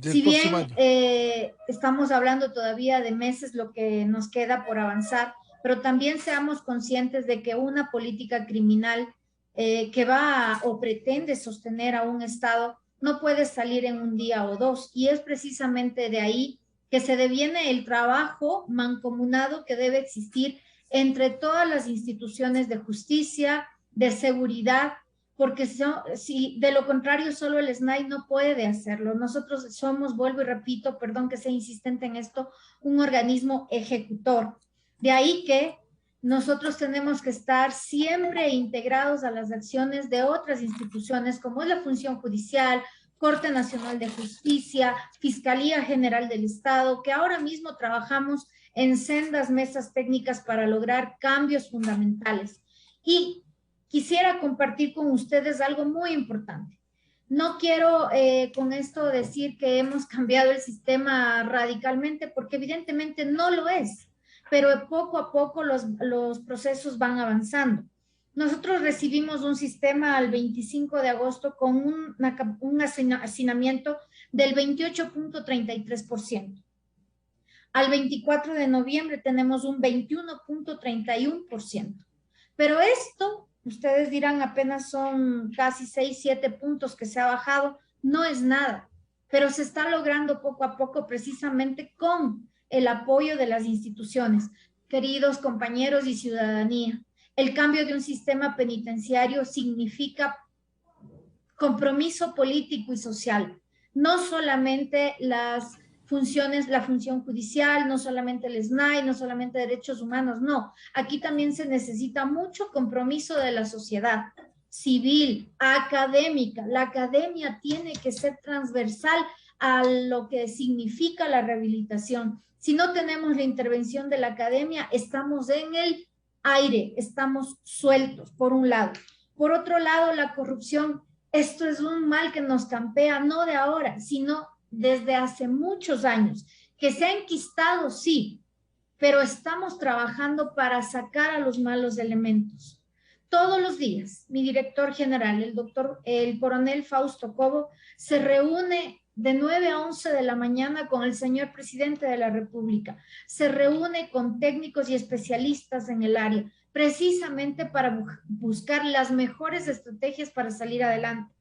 Si bien estamos hablando todavía de meses, lo que nos queda por avanzar, pero también seamos conscientes de que una política criminal que va o pretende sostener a un Estado no puede salir en un día o dos, y es precisamente de ahí que se deviene el trabajo mancomunado que debe existir entre todas las instituciones de justicia, de seguridad, porque si de lo contrario solo el SNAI no puede hacerlo. Nosotros somos, vuelvo y repito, perdón que sea insistente en esto, un organismo ejecutor. De ahí que nosotros tenemos que estar siempre integrados a las acciones de otras instituciones, como es la función judicial, Corte Nacional de Justicia, Fiscalía General del Estado, que ahora mismo trabajamos en sendas mesas técnicas para lograr cambios fundamentales. Y quisiera compartir con ustedes algo muy importante. No quiero con esto decir que hemos cambiado el sistema radicalmente, porque evidentemente no lo es, pero poco a poco los procesos van avanzando. Nosotros recibimos un sistema al 25 de agosto con un hacinamiento del 28.33%. Al 24 de noviembre tenemos un 21.31%. Pero esto, ustedes dirán, apenas son casi 6, 7 puntos que se ha bajado, no es nada, pero se está logrando poco a poco precisamente con el apoyo de las instituciones. Queridos compañeros y ciudadanía, el cambio de un sistema penitenciario significa compromiso político y social, no solamente las funciones, la función judicial, no solamente el SNAI, no solamente derechos humanos, no. Aquí también se necesita mucho compromiso de la sociedad civil, académica. La academia tiene que ser transversal a lo que significa la rehabilitación. Si no tenemos la intervención de la academia, estamos en el aire, estamos sueltos, por un lado. Por otro lado, la corrupción, esto es un mal que nos campea, no de ahora, sino desde hace muchos años, que se ha enquistado, sí, pero estamos trabajando para sacar a los malos elementos. Todos los días, mi director general, el coronel Fausto Cobo, se reúne de 9 a 11 de la mañana con el señor presidente de la República, se reúne con técnicos y especialistas en el área, precisamente para buscar las mejores estrategias para salir adelante.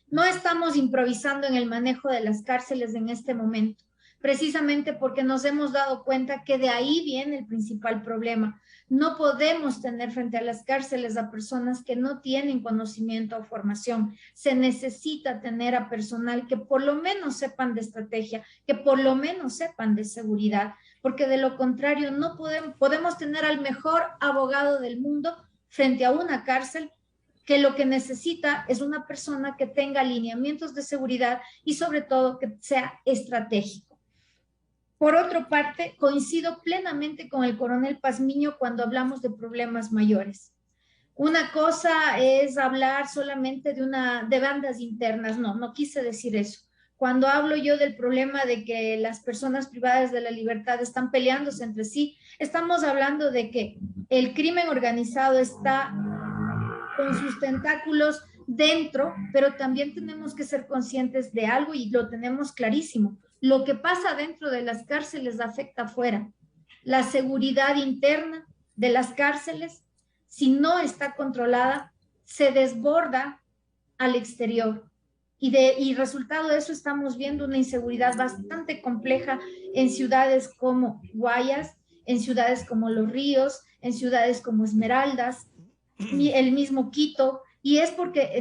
No estamos improvisando en el manejo de las cárceles en este momento, precisamente porque nos hemos dado cuenta que de ahí viene el principal problema. No podemos tener frente a las cárceles a personas que no tienen conocimiento o formación. Se necesita tener a personal que por lo menos sepan de estrategia, que por lo menos sepan de seguridad, porque de lo contrario no podemos tener al mejor abogado del mundo frente a una cárcel que lo que necesita es una persona que tenga lineamientos de seguridad y sobre todo que sea estratégico. Por otra parte, coincido plenamente con el coronel Pazmiño cuando hablamos de problemas mayores. Una cosa es hablar solamente de bandas internas, no quise decir eso. Cuando hablo yo del problema de que las personas privadas de la libertad están peleándose entre sí, estamos hablando de que el crimen organizado está con sus tentáculos dentro, pero también tenemos que ser conscientes de algo y lo tenemos clarísimo. Lo que pasa dentro de las cárceles afecta afuera. La seguridad interna de las cárceles, si no está controlada, se desborda al exterior. Y resultado de eso estamos viendo una inseguridad bastante compleja en ciudades como Guayas, en ciudades como Los Ríos, en ciudades como Esmeraldas, el mismo Quito, y es porque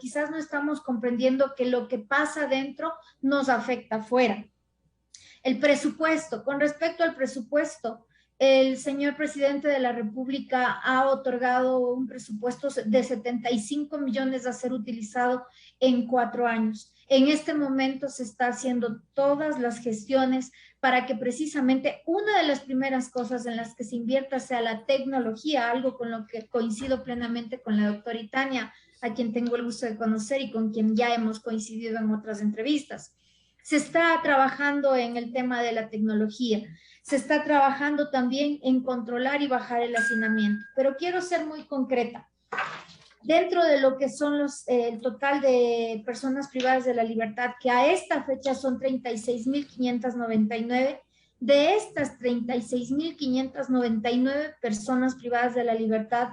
quizás no estamos comprendiendo que lo que pasa dentro nos afecta afuera. El presupuesto, con respecto al presupuesto, el señor presidente de la República ha otorgado un presupuesto de 75 millones a ser utilizado en 4 años. En este momento se está haciendo todas las gestiones para que precisamente una de las primeras cosas en las que se invierta sea la tecnología, algo con lo que coincido plenamente con la doctora Itania, a quien tengo el gusto de conocer y con quien ya hemos coincidido en otras entrevistas. Se está trabajando en el tema de la tecnología, se está trabajando también en controlar y bajar el hacinamiento, pero quiero ser muy concreta. Dentro de lo que son el total de personas privadas de la libertad, que a esta fecha son 36.599, de estas 36.599 personas privadas de la libertad,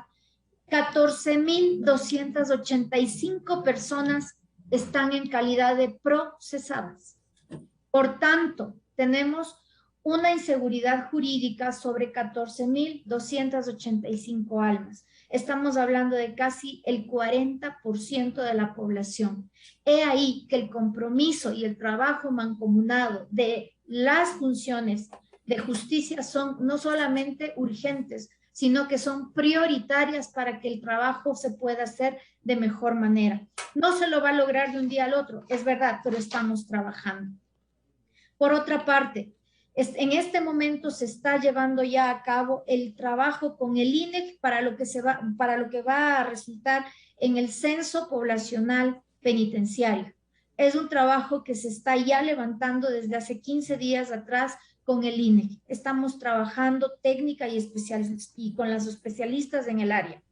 14.285 personas están en calidad de procesadas. Por tanto, tenemos una inseguridad jurídica sobre 14.285 almas. Estamos hablando de casi el 40% de la población. He ahí que el compromiso y el trabajo mancomunado de las funciones de justicia son no solamente urgentes, sino que son prioritarias para que el trabajo se pueda hacer de mejor manera. No se lo va a lograr de un día al otro, es verdad, pero estamos trabajando. Por otra parte, en este momento se está llevando ya a cabo el trabajo con el INEC para lo que va a resultar en el censo poblacional penitenciario. Es un trabajo que se está ya levantando desde hace 15 días atrás con el INEC. Estamos trabajando técnica y con las especialistas en el área.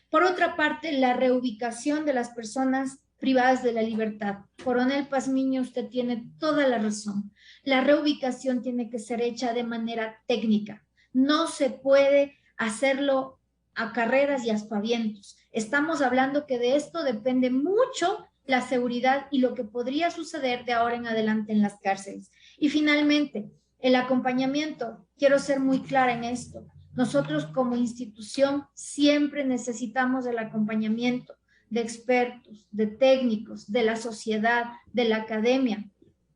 Por otra parte, la reubicación de las personas privadas de la libertad. Coronel Pazmiño, usted tiene toda la razón. La reubicación tiene que ser hecha de manera técnica. No se puede hacerlo a carreras y aspavientos. Estamos hablando que de esto depende mucho la seguridad y lo que podría suceder de ahora en adelante en las cárceles. Y finalmente, el acompañamiento. Quiero ser muy clara en esto. Nosotros como institución siempre necesitamos el acompañamiento de expertos, de técnicos, de la sociedad, de la academia.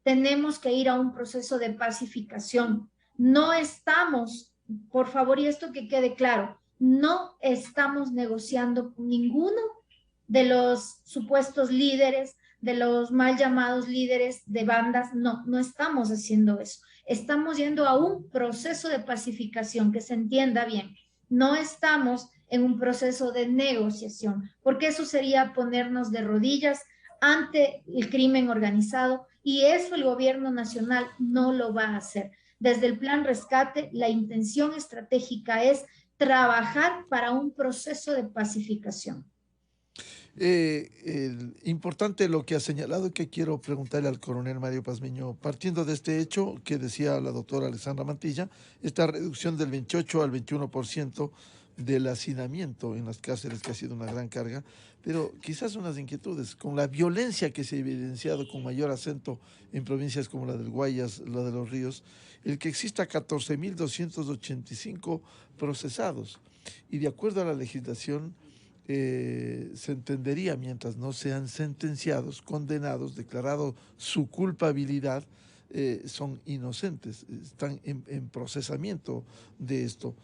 Tenemos que ir a un proceso de pacificación. No estamos, por favor, y esto que quede claro, no estamos negociando con ninguno de los supuestos líderes, de los mal llamados líderes de bandas. No estamos haciendo eso. Estamos yendo a un proceso de pacificación, que se entienda bien. No estamos en un proceso de negociación, porque eso sería ponernos de rodillas ante el crimen organizado, y eso el gobierno nacional no lo va a hacer. Desde el plan rescate, la intención estratégica es trabajar para un proceso de pacificación. Importante lo que ha señalado, que quiero preguntarle al coronel Mario Pazmiño, partiendo de este hecho que decía la doctora Alexandra Mantilla, esta reducción del 28 al 21% del hacinamiento en las cárceles, que ha sido una gran carga, pero quizás unas inquietudes con la violencia que se ha evidenciado con mayor acento en provincias como la del Guayas, la de Los Ríos, el que exista 14.285 procesados, y de acuerdo a la legislación se entendería, mientras no sean sentenciados, condenados, declarado su culpabilidad, son inocentes, están en procesamiento de esto.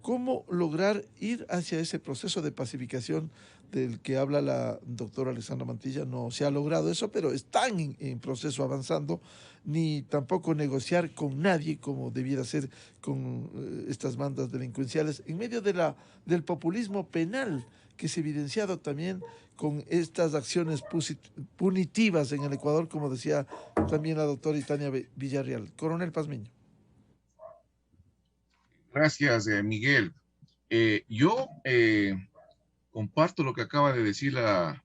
¿Cómo lograr ir hacia ese proceso de pacificación del que habla la doctora Alexandra Mantilla? No se ha logrado eso, pero están en proceso avanzando, ni tampoco negociar con nadie como debiera ser con estas bandas delincuenciales en medio de del populismo penal que se ha evidenciado también con estas acciones punitivas en el Ecuador, como decía también la doctora Itania Villarreal. Coronel Pazmiño. Gracias, Miguel. Yo comparto lo que acaba de decir la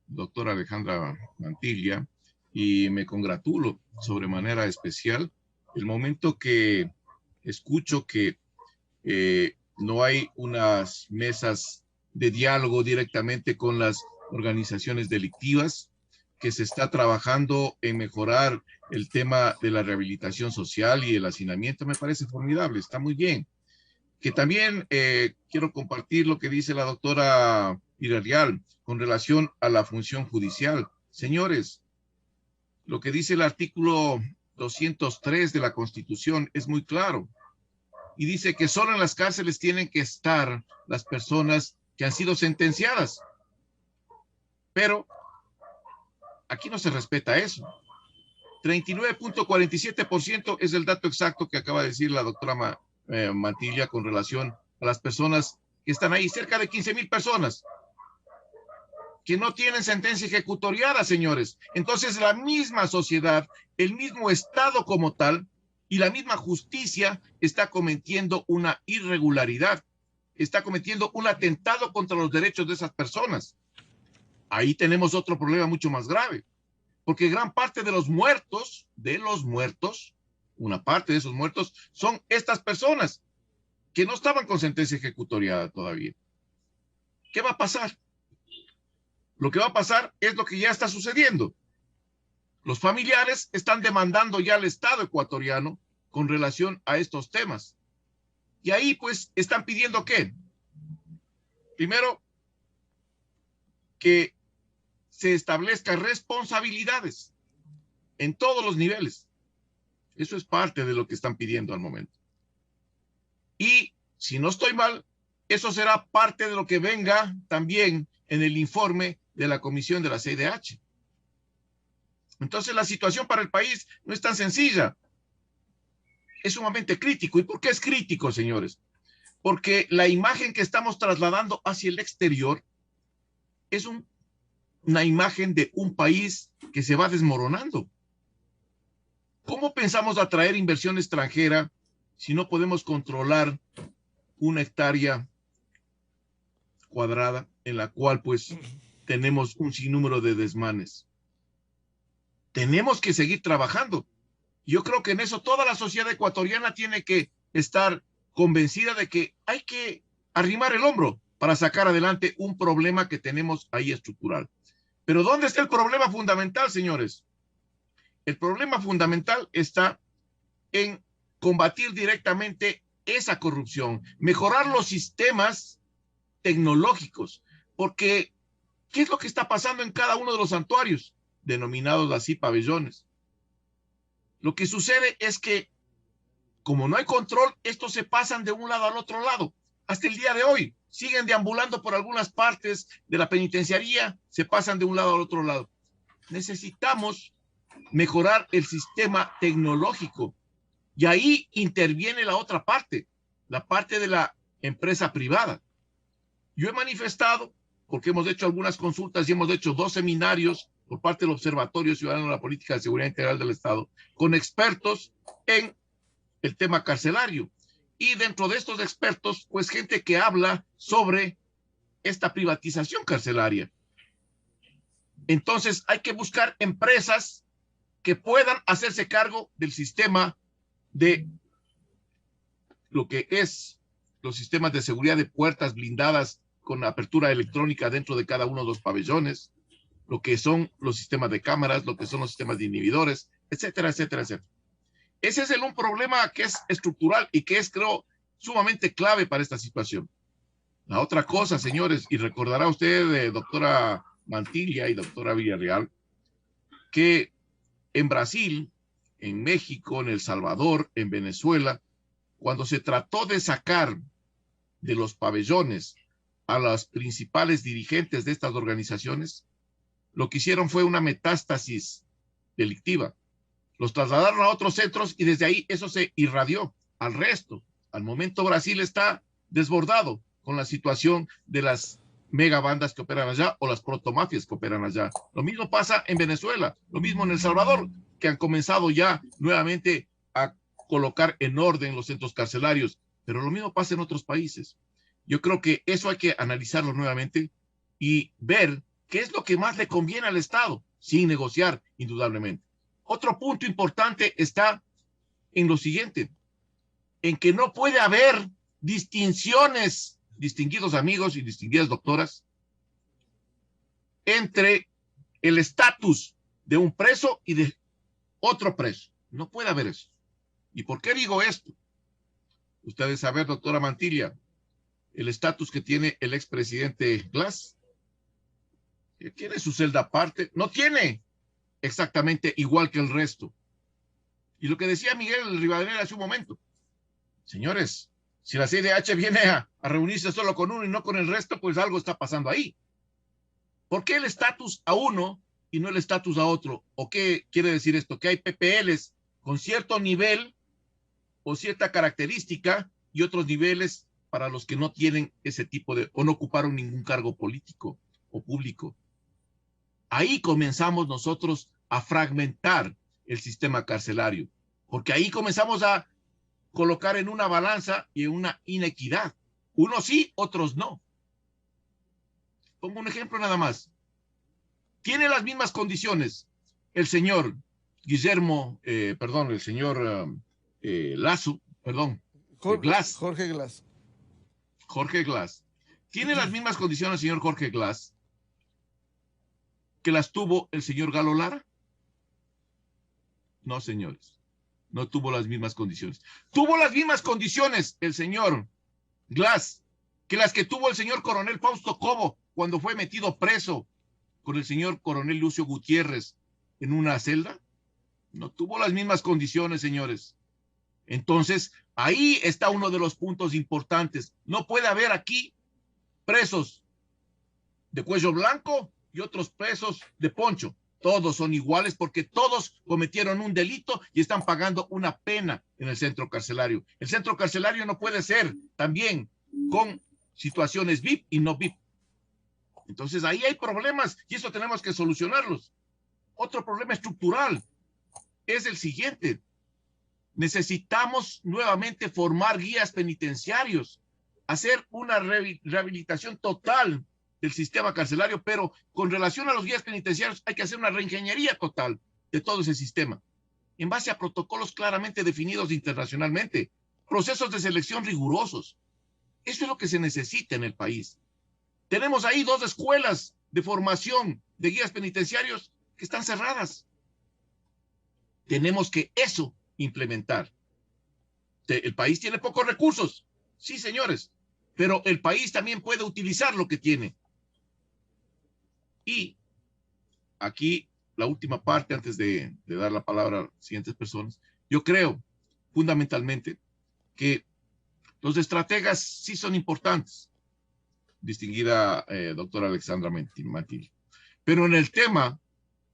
doctora Alejandra Mantilla, y me congratulo sobremanera especial el momento que escucho que no hay unas mesas de diálogo directamente con las organizaciones delictivas, que se está trabajando en mejorar el tema de la rehabilitación social y el hacinamiento. Me parece formidable, está muy bien. Que también quiero compartir lo que dice la doctora Villarreal con relación a la función judicial. Señores, lo que dice el artículo 203 de la Constitución es muy claro, y dice que solo en las cárceles tienen que estar las personas que han sido sentenciadas. Pero aquí no se respeta eso. 39.47% es el dato exacto que acaba de decir la doctora Mantilla con relación a las personas que están ahí, cerca de 15,000 personas que no tienen sentencia ejecutoriada, señores. Entonces la misma sociedad, el mismo Estado como tal y la misma justicia está cometiendo una irregularidad, está cometiendo un atentado contra los derechos de esas personas. Ahí tenemos otro problema mucho más grave, porque gran parte de los muertos, una parte de esos muertos son estas personas que no estaban con sentencia ejecutoriada todavía. ¿Qué va a pasar? lo que va a pasar es lo que ya está sucediendo. Los familiares están demandando ya al Estado ecuatoriano con relación a estos temas. Y ahí pues están pidiendo ¿qué? Primero, que se establezcan responsabilidades en todos los niveles. Eso es parte de lo que están pidiendo al momento. Y si no estoy mal, eso será parte de lo que venga también en el informe de la comisión de la CIDH. Entonces la situación para el país no es tan sencilla. Es sumamente crítico. ¿Y por qué es crítico, señores? Porque la imagen que estamos trasladando hacia el exterior es una imagen de un país que se va desmoronando. ¿Cómo pensamos atraer inversión extranjera si no podemos controlar una hectárea cuadrada en la cual pues tenemos un sinnúmero de desmanes? Tenemos que seguir trabajando. Yo creo que en eso toda la sociedad ecuatoriana tiene que estar convencida de que hay que arrimar el hombro para sacar adelante un problema que tenemos ahí estructural. Pero ¿dónde está el problema fundamental, señores? El problema fundamental está en combatir directamente esa corrupción, mejorar los sistemas tecnológicos, porque ¿qué es lo que está pasando en cada uno de los santuarios, denominados así pabellones? Lo que sucede es que, como no hay control, estos se pasan de un lado al otro lado. Hasta el día de hoy, siguen deambulando por algunas partes de la penitenciaría, se pasan de un lado al otro lado. Necesitamos mejorar el sistema tecnológico. Y ahí interviene la otra parte, la parte de la empresa privada. Yo he manifestado, porque hemos hecho algunas consultas y hemos hecho 2 seminarios por parte del Observatorio Ciudadano de la Política de Seguridad Integral del Estado, con expertos en el tema carcelario. Y dentro de estos expertos, pues gente que habla sobre esta privatización carcelaria. Entonces hay que buscar empresas que puedan hacerse cargo del sistema de lo que es los sistemas de seguridad de puertas blindadas con apertura electrónica dentro de cada uno de los pabellones, lo que son los sistemas de cámaras, lo que son los sistemas de inhibidores, etcétera, etcétera, etcétera. Ese es un problema que es estructural y que es, creo, sumamente clave para esta situación. La otra cosa, señores, y recordará usted, doctora Mantilla y doctora Villarreal, que en Brasil, en México, en El Salvador, en Venezuela, cuando se trató de sacar de los pabellones a los principales dirigentes de estas organizaciones, lo que hicieron fue una metástasis delictiva. Los trasladaron a otros centros y desde ahí eso se irradió al resto. Al momento Brasil está desbordado con la situación de las megabandas que operan allá o las protomafias que operan allá. Lo mismo pasa en Venezuela, lo mismo en El Salvador, que han comenzado ya nuevamente a colocar en orden los centros carcelarios, pero lo mismo pasa en otros países. Yo creo que eso hay que analizarlo nuevamente y ver qué es lo que más le conviene al Estado, sin negociar, indudablemente. Otro punto importante está en lo siguiente, en que no puede haber distinciones, distinguidos amigos y distinguidas doctoras, entre el estatus de un preso y de otro preso. No puede haber eso. ¿Y por qué digo esto? Ustedes saben, doctora Mantilla, el estatus que tiene el expresidente Glass, que tiene su celda aparte, no tiene exactamente igual que el resto. Y lo que decía Miguel Rivadeneira hace un momento, señores, si la CIDH viene a reunirse solo con uno y no con el resto, pues algo está pasando ahí. ¿Por qué el estatus a uno y no el estatus a otro? ¿O qué quiere decir esto? Que hay PPLs con cierto nivel o cierta característica y otros niveles para los que no tienen ese tipo de, o no ocuparon ningún cargo político o público. Ahí comenzamos nosotros a fragmentar el sistema carcelario, porque ahí comenzamos a colocar en una balanza y en una inequidad. Unos sí, otros no. Pongo un ejemplo nada más. Tiene las mismas condiciones el señor Guillermo, el señor Lazo, Glass. Jorge Glass. Jorge Glass. Tiene las mismas condiciones el señor Jorge Glass que las tuvo el señor Galo Lara? No, señores, no tuvo las mismas condiciones. Tuvo las mismas condiciones el señor Glass que las que tuvo el señor coronel Fausto Cobo cuando fue metido preso con el señor coronel Lucio Gutiérrez en una celda. No tuvo las mismas condiciones, señores. Entonces, ahí está uno de los puntos importantes. No puede haber aquí presos de cuello blanco y otros presos de poncho. Todos son iguales porque todos cometieron un delito y están pagando una pena en el centro carcelario. El centro carcelario no puede ser también con situaciones VIP y no VIP. Entonces ahí hay problemas y eso tenemos que solucionarlos. Otro problema estructural es el siguiente. Necesitamos nuevamente formar guías penitenciarios, hacer una rehabilitación total del sistema carcelario, pero con relación a los guías penitenciarios hay que hacer una reingeniería total de todo ese sistema, en base a protocolos claramente definidos internacionalmente, procesos de selección rigurosos. Eso es lo que se necesita en el país. Tenemos ahí 2 escuelas de formación de guías penitenciarios que están cerradas. Tenemos que eso implementar. El país tiene pocos recursos, sí, señores, pero el país también puede utilizar lo que tiene. Y aquí la última parte, antes de dar la palabra a las siguientes personas, yo creo fundamentalmente que los estrategas sí son importantes, distinguida doctora Alexandra Mantil, pero en el tema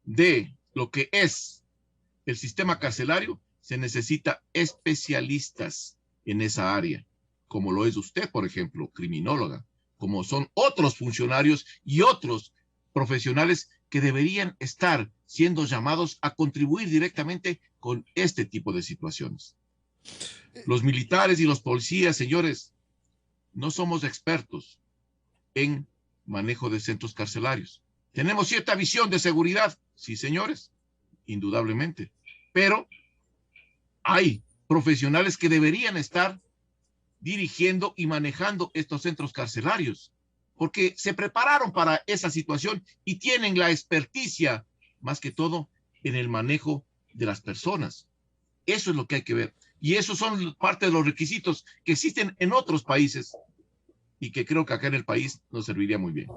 de lo que es el sistema carcelario, se necesita especialistas en esa área, como lo es usted, por ejemplo, criminóloga, como son otros funcionarios y otros profesionales que deberían estar siendo llamados a contribuir directamente con este tipo de situaciones. Los militares y los policías, señores, no somos expertos en manejo de centros carcelarios. ¿Tenemos cierta visión de seguridad? Sí, señores, indudablemente. Pero hay profesionales que deberían estar dirigiendo y manejando estos centros carcelarios, porque se prepararon para esa situación y tienen la experticia, más que todo, en el manejo de las personas. Eso es lo que hay que ver. Y esos son parte de los requisitos que existen en otros países y que creo que acá en el país nos serviría muy bien.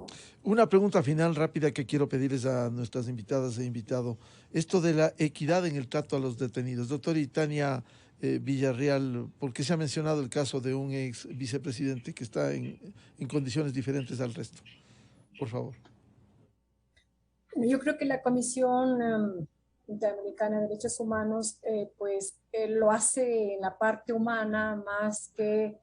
Una pregunta final rápida que quiero pedirles a nuestras invitadas e invitado. Esto de la equidad en el trato a los detenidos. Doctora Itania Villarreal, porque se ha mencionado el caso de un ex vicepresidente que está en condiciones diferentes al resto. Por favor. Yo creo que la Comisión Interamericana de Derechos Humanos lo hace en la parte humana más que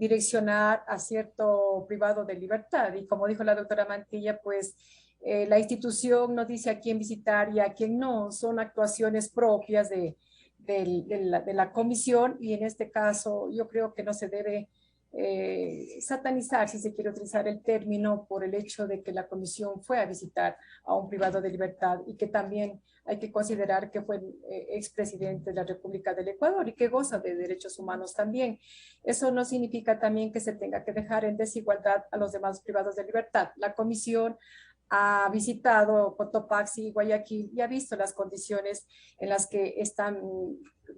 direccionar a cierto privado de libertad. Y como dijo la doctora Mantilla, pues la institución nos dice a quién visitar y a quién no. Son actuaciones propias de la comisión y en este caso yo creo que no se debe satanizar, si se quiere utilizar el término, por el hecho de que la comisión fue a visitar a un privado de libertad y que también hay que considerar que fue expresidente de la República del Ecuador y que goza de derechos humanos también. Eso no significa también que se tenga que dejar en desigualdad a los demás privados de libertad. La comisión ha visitado Cotopaxi y Guayaquil y ha visto las condiciones en las que están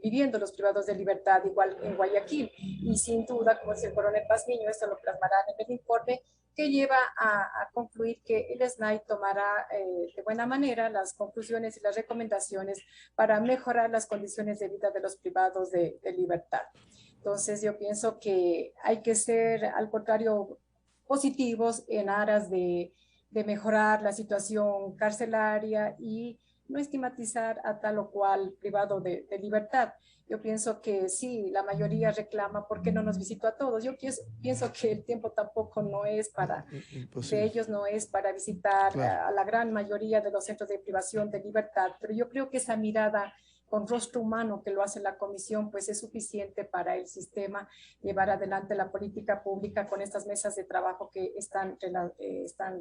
viviendo los privados de libertad, igual en Guayaquil. Y sin duda, como dice el coronel Pazmiño, esto lo plasmará en el informe, que lleva a concluir que el SNAI tomará de buena manera las conclusiones y las recomendaciones para mejorar las condiciones de vida de los privados de libertad. Entonces, yo pienso que hay que ser, al contrario, positivos en aras de mejorar la situación carcelaria y no estigmatizar a tal o cual privado de libertad. Yo pienso que sí, la mayoría reclama por qué no nos visitó a todos. Yo pienso que el tiempo tampoco no es para, de ellos no es para visitar claro, a la gran mayoría de los centros de privación de libertad, pero yo creo que esa mirada con rostro humano que lo hace la comisión, pues es suficiente para el sistema llevar adelante la política pública con estas mesas de trabajo que están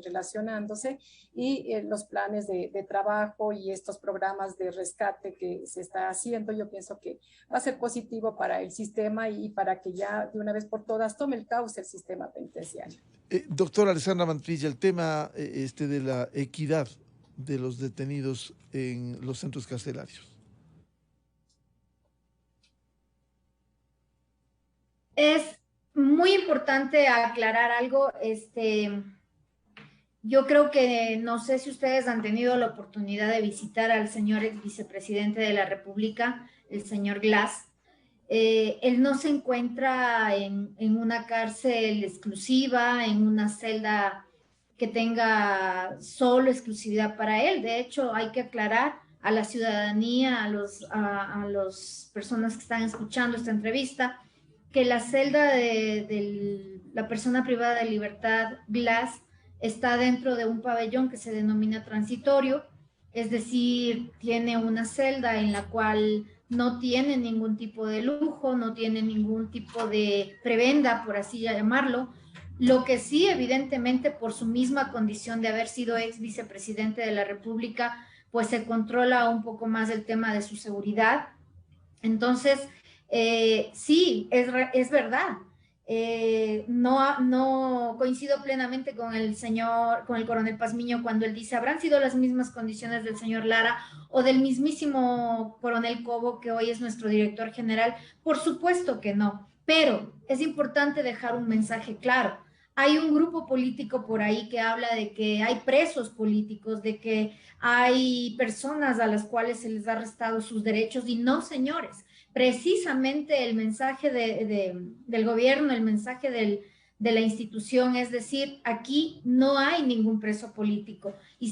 relacionándose y los planes de trabajo y estos programas de rescate que se está haciendo. Yo pienso que va a ser positivo para el sistema y para que ya de una vez por todas tome el cauce el sistema penitenciario. Doctora Alexandra Mantilla, el tema de la equidad de los detenidos en los centros carcelarios. Es muy importante aclarar algo. Yo creo que, no sé si ustedes han tenido la oportunidad de visitar al señor ex vicepresidente de la República, el señor Glass. Él no se encuentra en una cárcel exclusiva, en una celda que tenga solo exclusividad para él. De hecho, hay que aclarar a la ciudadanía, a las personas que están escuchando esta entrevista, que la celda de la persona privada de libertad, Glass, está dentro de un pabellón que se denomina transitorio, es decir, tiene una celda en la cual no tiene ningún tipo de lujo, no tiene ningún tipo de prebenda, por así llamarlo. Lo que sí, evidentemente, por su misma condición de haber sido ex vicepresidente de la República, pues se controla un poco más el tema de su seguridad. Entonces, sí, es verdad. No coincido plenamente con el coronel Pazmiño cuando él dice, ¿habrán sido las mismas condiciones del señor Lara o del mismísimo coronel Cobo, que hoy es nuestro director general? Por supuesto que no, pero es importante dejar un mensaje claro. Hay un grupo político por ahí que habla de que hay presos políticos, de que hay personas a las cuales se les ha restado sus derechos, y no, señores. Precisamente el mensaje del gobierno, el mensaje de la institución, es decir, aquí no hay ningún preso político. Y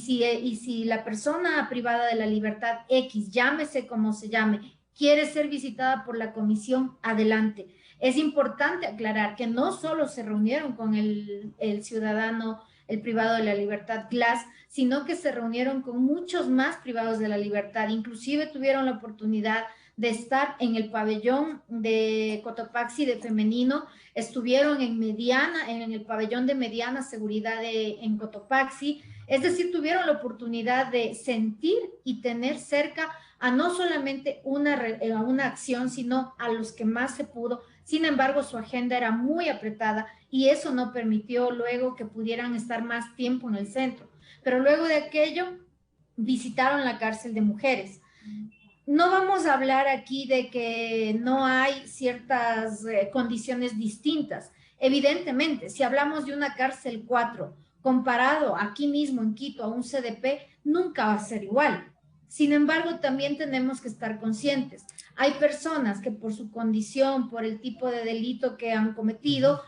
si la persona privada de la libertad X, llámese como se llame, quiere ser visitada por la comisión, adelante. Es importante aclarar que no solo se reunieron con el ciudadano, el privado de la libertad Glass, sino que se reunieron con muchos más privados de la libertad. Inclusive tuvieron la oportunidad de estar en el pabellón de Cotopaxi de femenino, estuvieron en el pabellón de mediana seguridad en Cotopaxi, es decir, tuvieron la oportunidad de sentir y tener cerca a no solamente una acción, sino a los que más se pudo. Sin embargo, su agenda era muy apretada y eso no permitió luego que pudieran estar más tiempo en el centro. Pero luego de aquello, visitaron la cárcel de mujeres. No vamos a hablar aquí de que no hay ciertas condiciones distintas. Evidentemente, si hablamos de una cárcel 4 comparado aquí mismo en Quito a un CDP, nunca va a ser igual. Sin embargo, también tenemos que estar conscientes. Hay personas que por su condición, por el tipo de delito que han cometido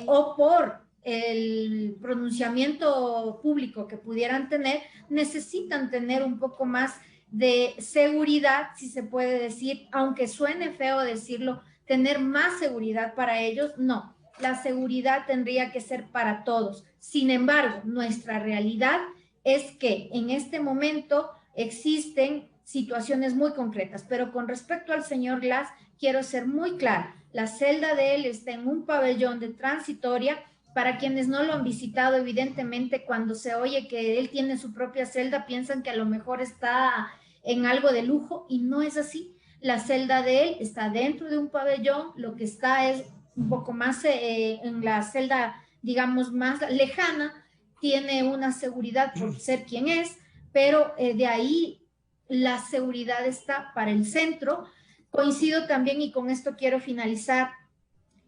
o por el pronunciamiento público que pudieran tener, necesitan tener un poco más de seguridad, si se puede decir, aunque suene feo decirlo, tener más seguridad para ellos. No, la seguridad tendría que ser para todos. Sin embargo, nuestra realidad es que en este momento existen situaciones muy concretas, pero con respecto al señor Glass, quiero ser muy clara. La celda de él está en un pabellón de transitoria. Para quienes no lo han visitado, evidentemente, cuando se oye que él tiene su propia celda, piensan que a lo mejor está en algo de lujo, y no es así. La celda de él está dentro de un pabellón, lo que está es un poco más en la celda, digamos, más lejana, tiene una seguridad por ser quien es, pero de ahí la seguridad está para el centro. Coincido también, y con esto quiero finalizar,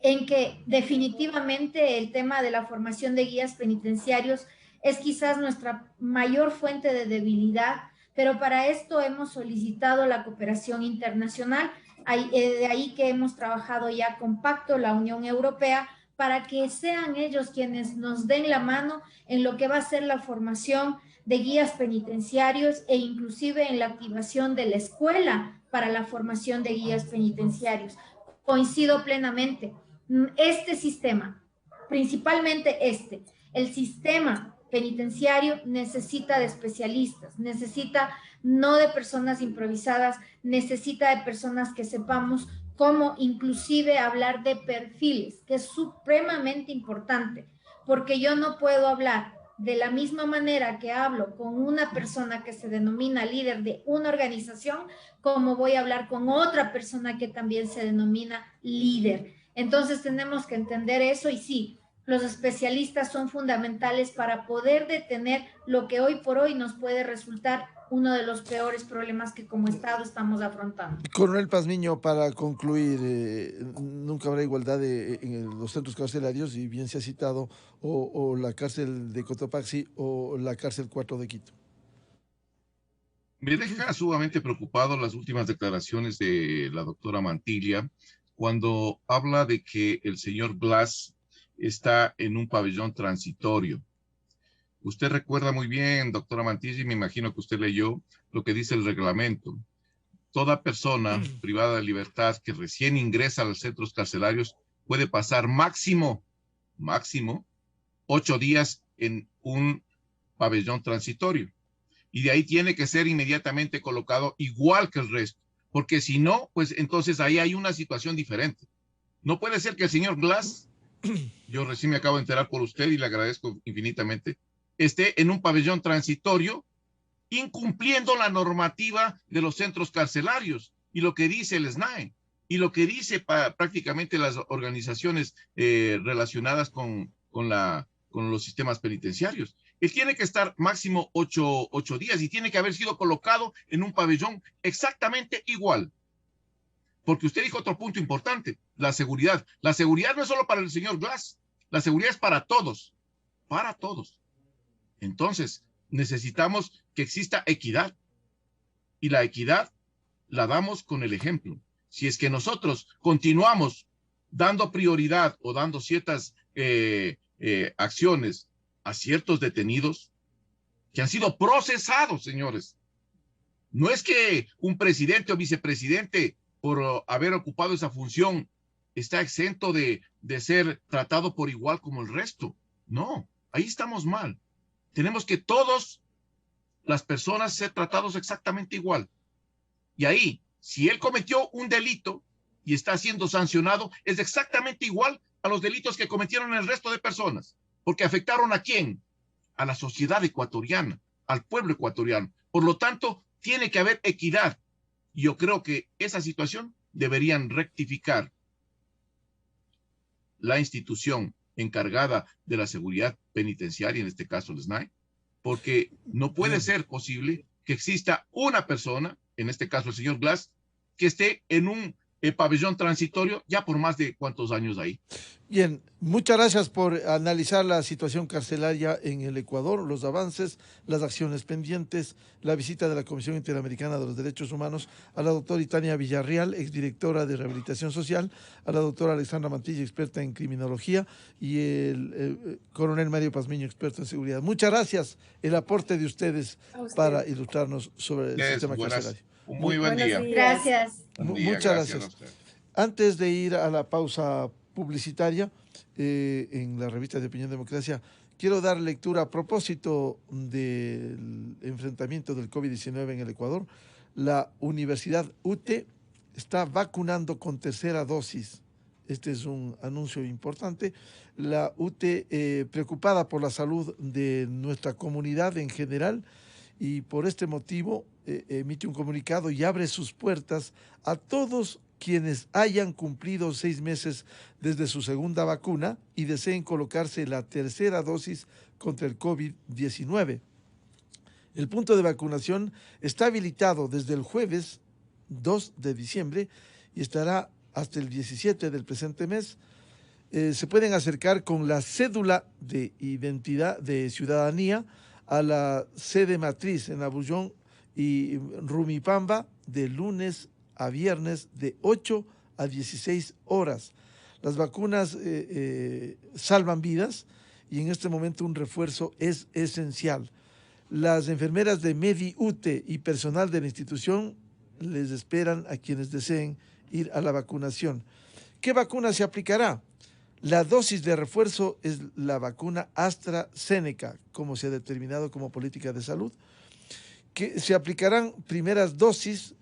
en que definitivamente el tema de la formación de guías penitenciarios es quizás nuestra mayor fuente de debilidad, pero para esto hemos solicitado la cooperación internacional. De ahí que hemos trabajado ya con Pacto, la Unión Europea, para que sean ellos quienes nos den la mano en lo que va a ser la formación de guías penitenciarios e inclusive en la activación de la escuela para la formación de guías penitenciarios. Coincido plenamente. Este sistema, principalmente el sistema penitenciario necesita de especialistas, necesita no de personas improvisadas, necesita de personas que sepamos cómo inclusive hablar de perfiles, que es supremamente importante, porque yo no puedo hablar de la misma manera que hablo con una persona que se denomina líder de una organización, como voy a hablar con otra persona que también se denomina líder. Entonces tenemos que entender eso, y sí, los especialistas son fundamentales para poder detener lo que hoy por hoy nos puede resultar uno de los peores problemas que como Estado estamos afrontando. Coronel Pazmiño, para concluir, nunca habrá igualdad en los centros carcelarios, y bien se ha citado o la cárcel de Cotopaxi o la cárcel 4 de Quito. Me deja sumamente preocupado las últimas declaraciones de la doctora Mantilla cuando habla de que el señor Glass está en un pabellón transitorio. Usted recuerda muy bien, doctora Mantilla, y me imagino que usted leyó lo que dice el reglamento. Toda persona privada de libertad que recién ingresa a los centros carcelarios puede pasar máximo 8 días en un pabellón transitorio. Y de ahí tiene que ser inmediatamente colocado igual que el resto. Porque si no, pues entonces ahí hay una situación diferente. No puede ser que el señor Glass, yo recién me acabo de enterar por usted y le agradezco infinitamente, esté en un pabellón transitorio incumpliendo la normativa de los centros carcelarios y lo que dice el SNAE y lo que dice prácticamente las organizaciones relacionadas con los sistemas penitenciarios. Él tiene que estar máximo 8 días y tiene que haber sido colocado en un pabellón exactamente igual. Porque usted dijo otro punto importante, la seguridad. La seguridad no es solo para el señor Glass, la seguridad es para todos, para todos. Entonces, necesitamos que exista equidad. Y la equidad la damos con el ejemplo. Si es que nosotros continuamos dando prioridad o dando ciertas acciones a ciertos detenidos que han sido procesados, señores. No es que un presidente o vicepresidente, por haber ocupado esa función, está exento de ser tratado por igual como el resto. No, ahí estamos mal. Tenemos que todas las personas ser tratados exactamente igual. Y ahí, si él cometió un delito y está siendo sancionado, es exactamente igual a los delitos que cometieron el resto de personas. Porque afectaron ¿a quién? A la sociedad ecuatoriana, al pueblo ecuatoriano. Por lo tanto, tiene que haber equidad. Y yo creo que esa situación deberían rectificar la institución encargada de la seguridad penitenciaria, en este caso el SNAE, porque no puede ser posible que exista una persona, en este caso el señor Glass, que esté en un pabellón transitorio ya por más de cuántos años ahí. Bien, muchas gracias por analizar la situación carcelaria en el Ecuador, los avances, las acciones pendientes, la visita de la Comisión Interamericana de los Derechos Humanos, a la doctora Itania Villarreal, exdirectora de Rehabilitación Social, a la doctora Alexandra Mantilla, experta en criminología, y el coronel Mario Pazmiño, experto en seguridad. Muchas gracias el aporte de ustedes para ilustrarnos sobre el sistema carcelario. Muy buen día. Gracias. Muchas gracias. Antes de ir a la pausa publicitaria en la revista de Opinión Democracia, quiero dar lectura a propósito del enfrentamiento del COVID-19 en el Ecuador. La Universidad UTE está vacunando con tercera dosis. Este es un anuncio importante. La UTE, preocupada por la salud de nuestra comunidad en general, y por este motivo emite un comunicado y abre sus puertas a todos quienes hayan cumplido 6 meses desde su segunda vacuna y deseen colocarse la tercera dosis contra el COVID-19. El punto de vacunación está habilitado desde el jueves 2 de diciembre y estará hasta el 17 del presente mes. Se pueden acercar con la cédula de identidad de ciudadanía a la sede matriz en Abullón y Rumipamba de lunes a viernes de 8 a 16 horas. Las vacunas salvan vidas y en este momento un refuerzo es esencial. Las enfermeras de MediUTE y personal de la institución les esperan a quienes deseen ir a la vacunación. ¿Qué vacuna se aplicará? La dosis de refuerzo es la vacuna AstraZeneca, como se ha determinado como política de salud, que se aplicarán primeras dosis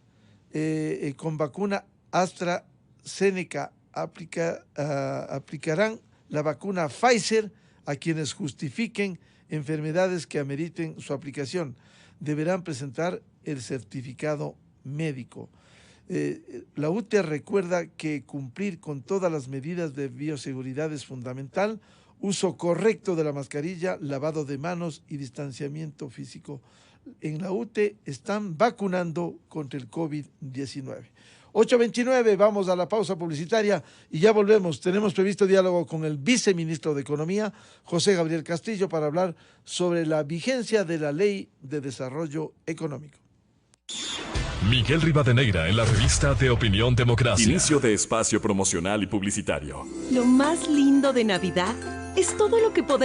con vacuna AstraZeneca. Aplicarán la vacuna Pfizer a quienes justifiquen enfermedades que ameriten su aplicación. Deberán presentar el certificado médico. La UTE recuerda que cumplir con todas las medidas de bioseguridad es fundamental. uso correcto de la mascarilla, lavado de manos y distanciamiento físico. En la UTE están vacunando contra el COVID-19. 8:29, vamos a la pausa publicitaria y ya volvemos. Tenemos previsto diálogo con el viceministro de Economía, José Gabriel Castillo, para hablar sobre la vigencia de la Ley de Desarrollo Económico. Miguel Rivadeneira en la revista de Opinión Democracia. Inicio de espacio promocional y publicitario. Lo más lindo de Navidad es todo lo que podemos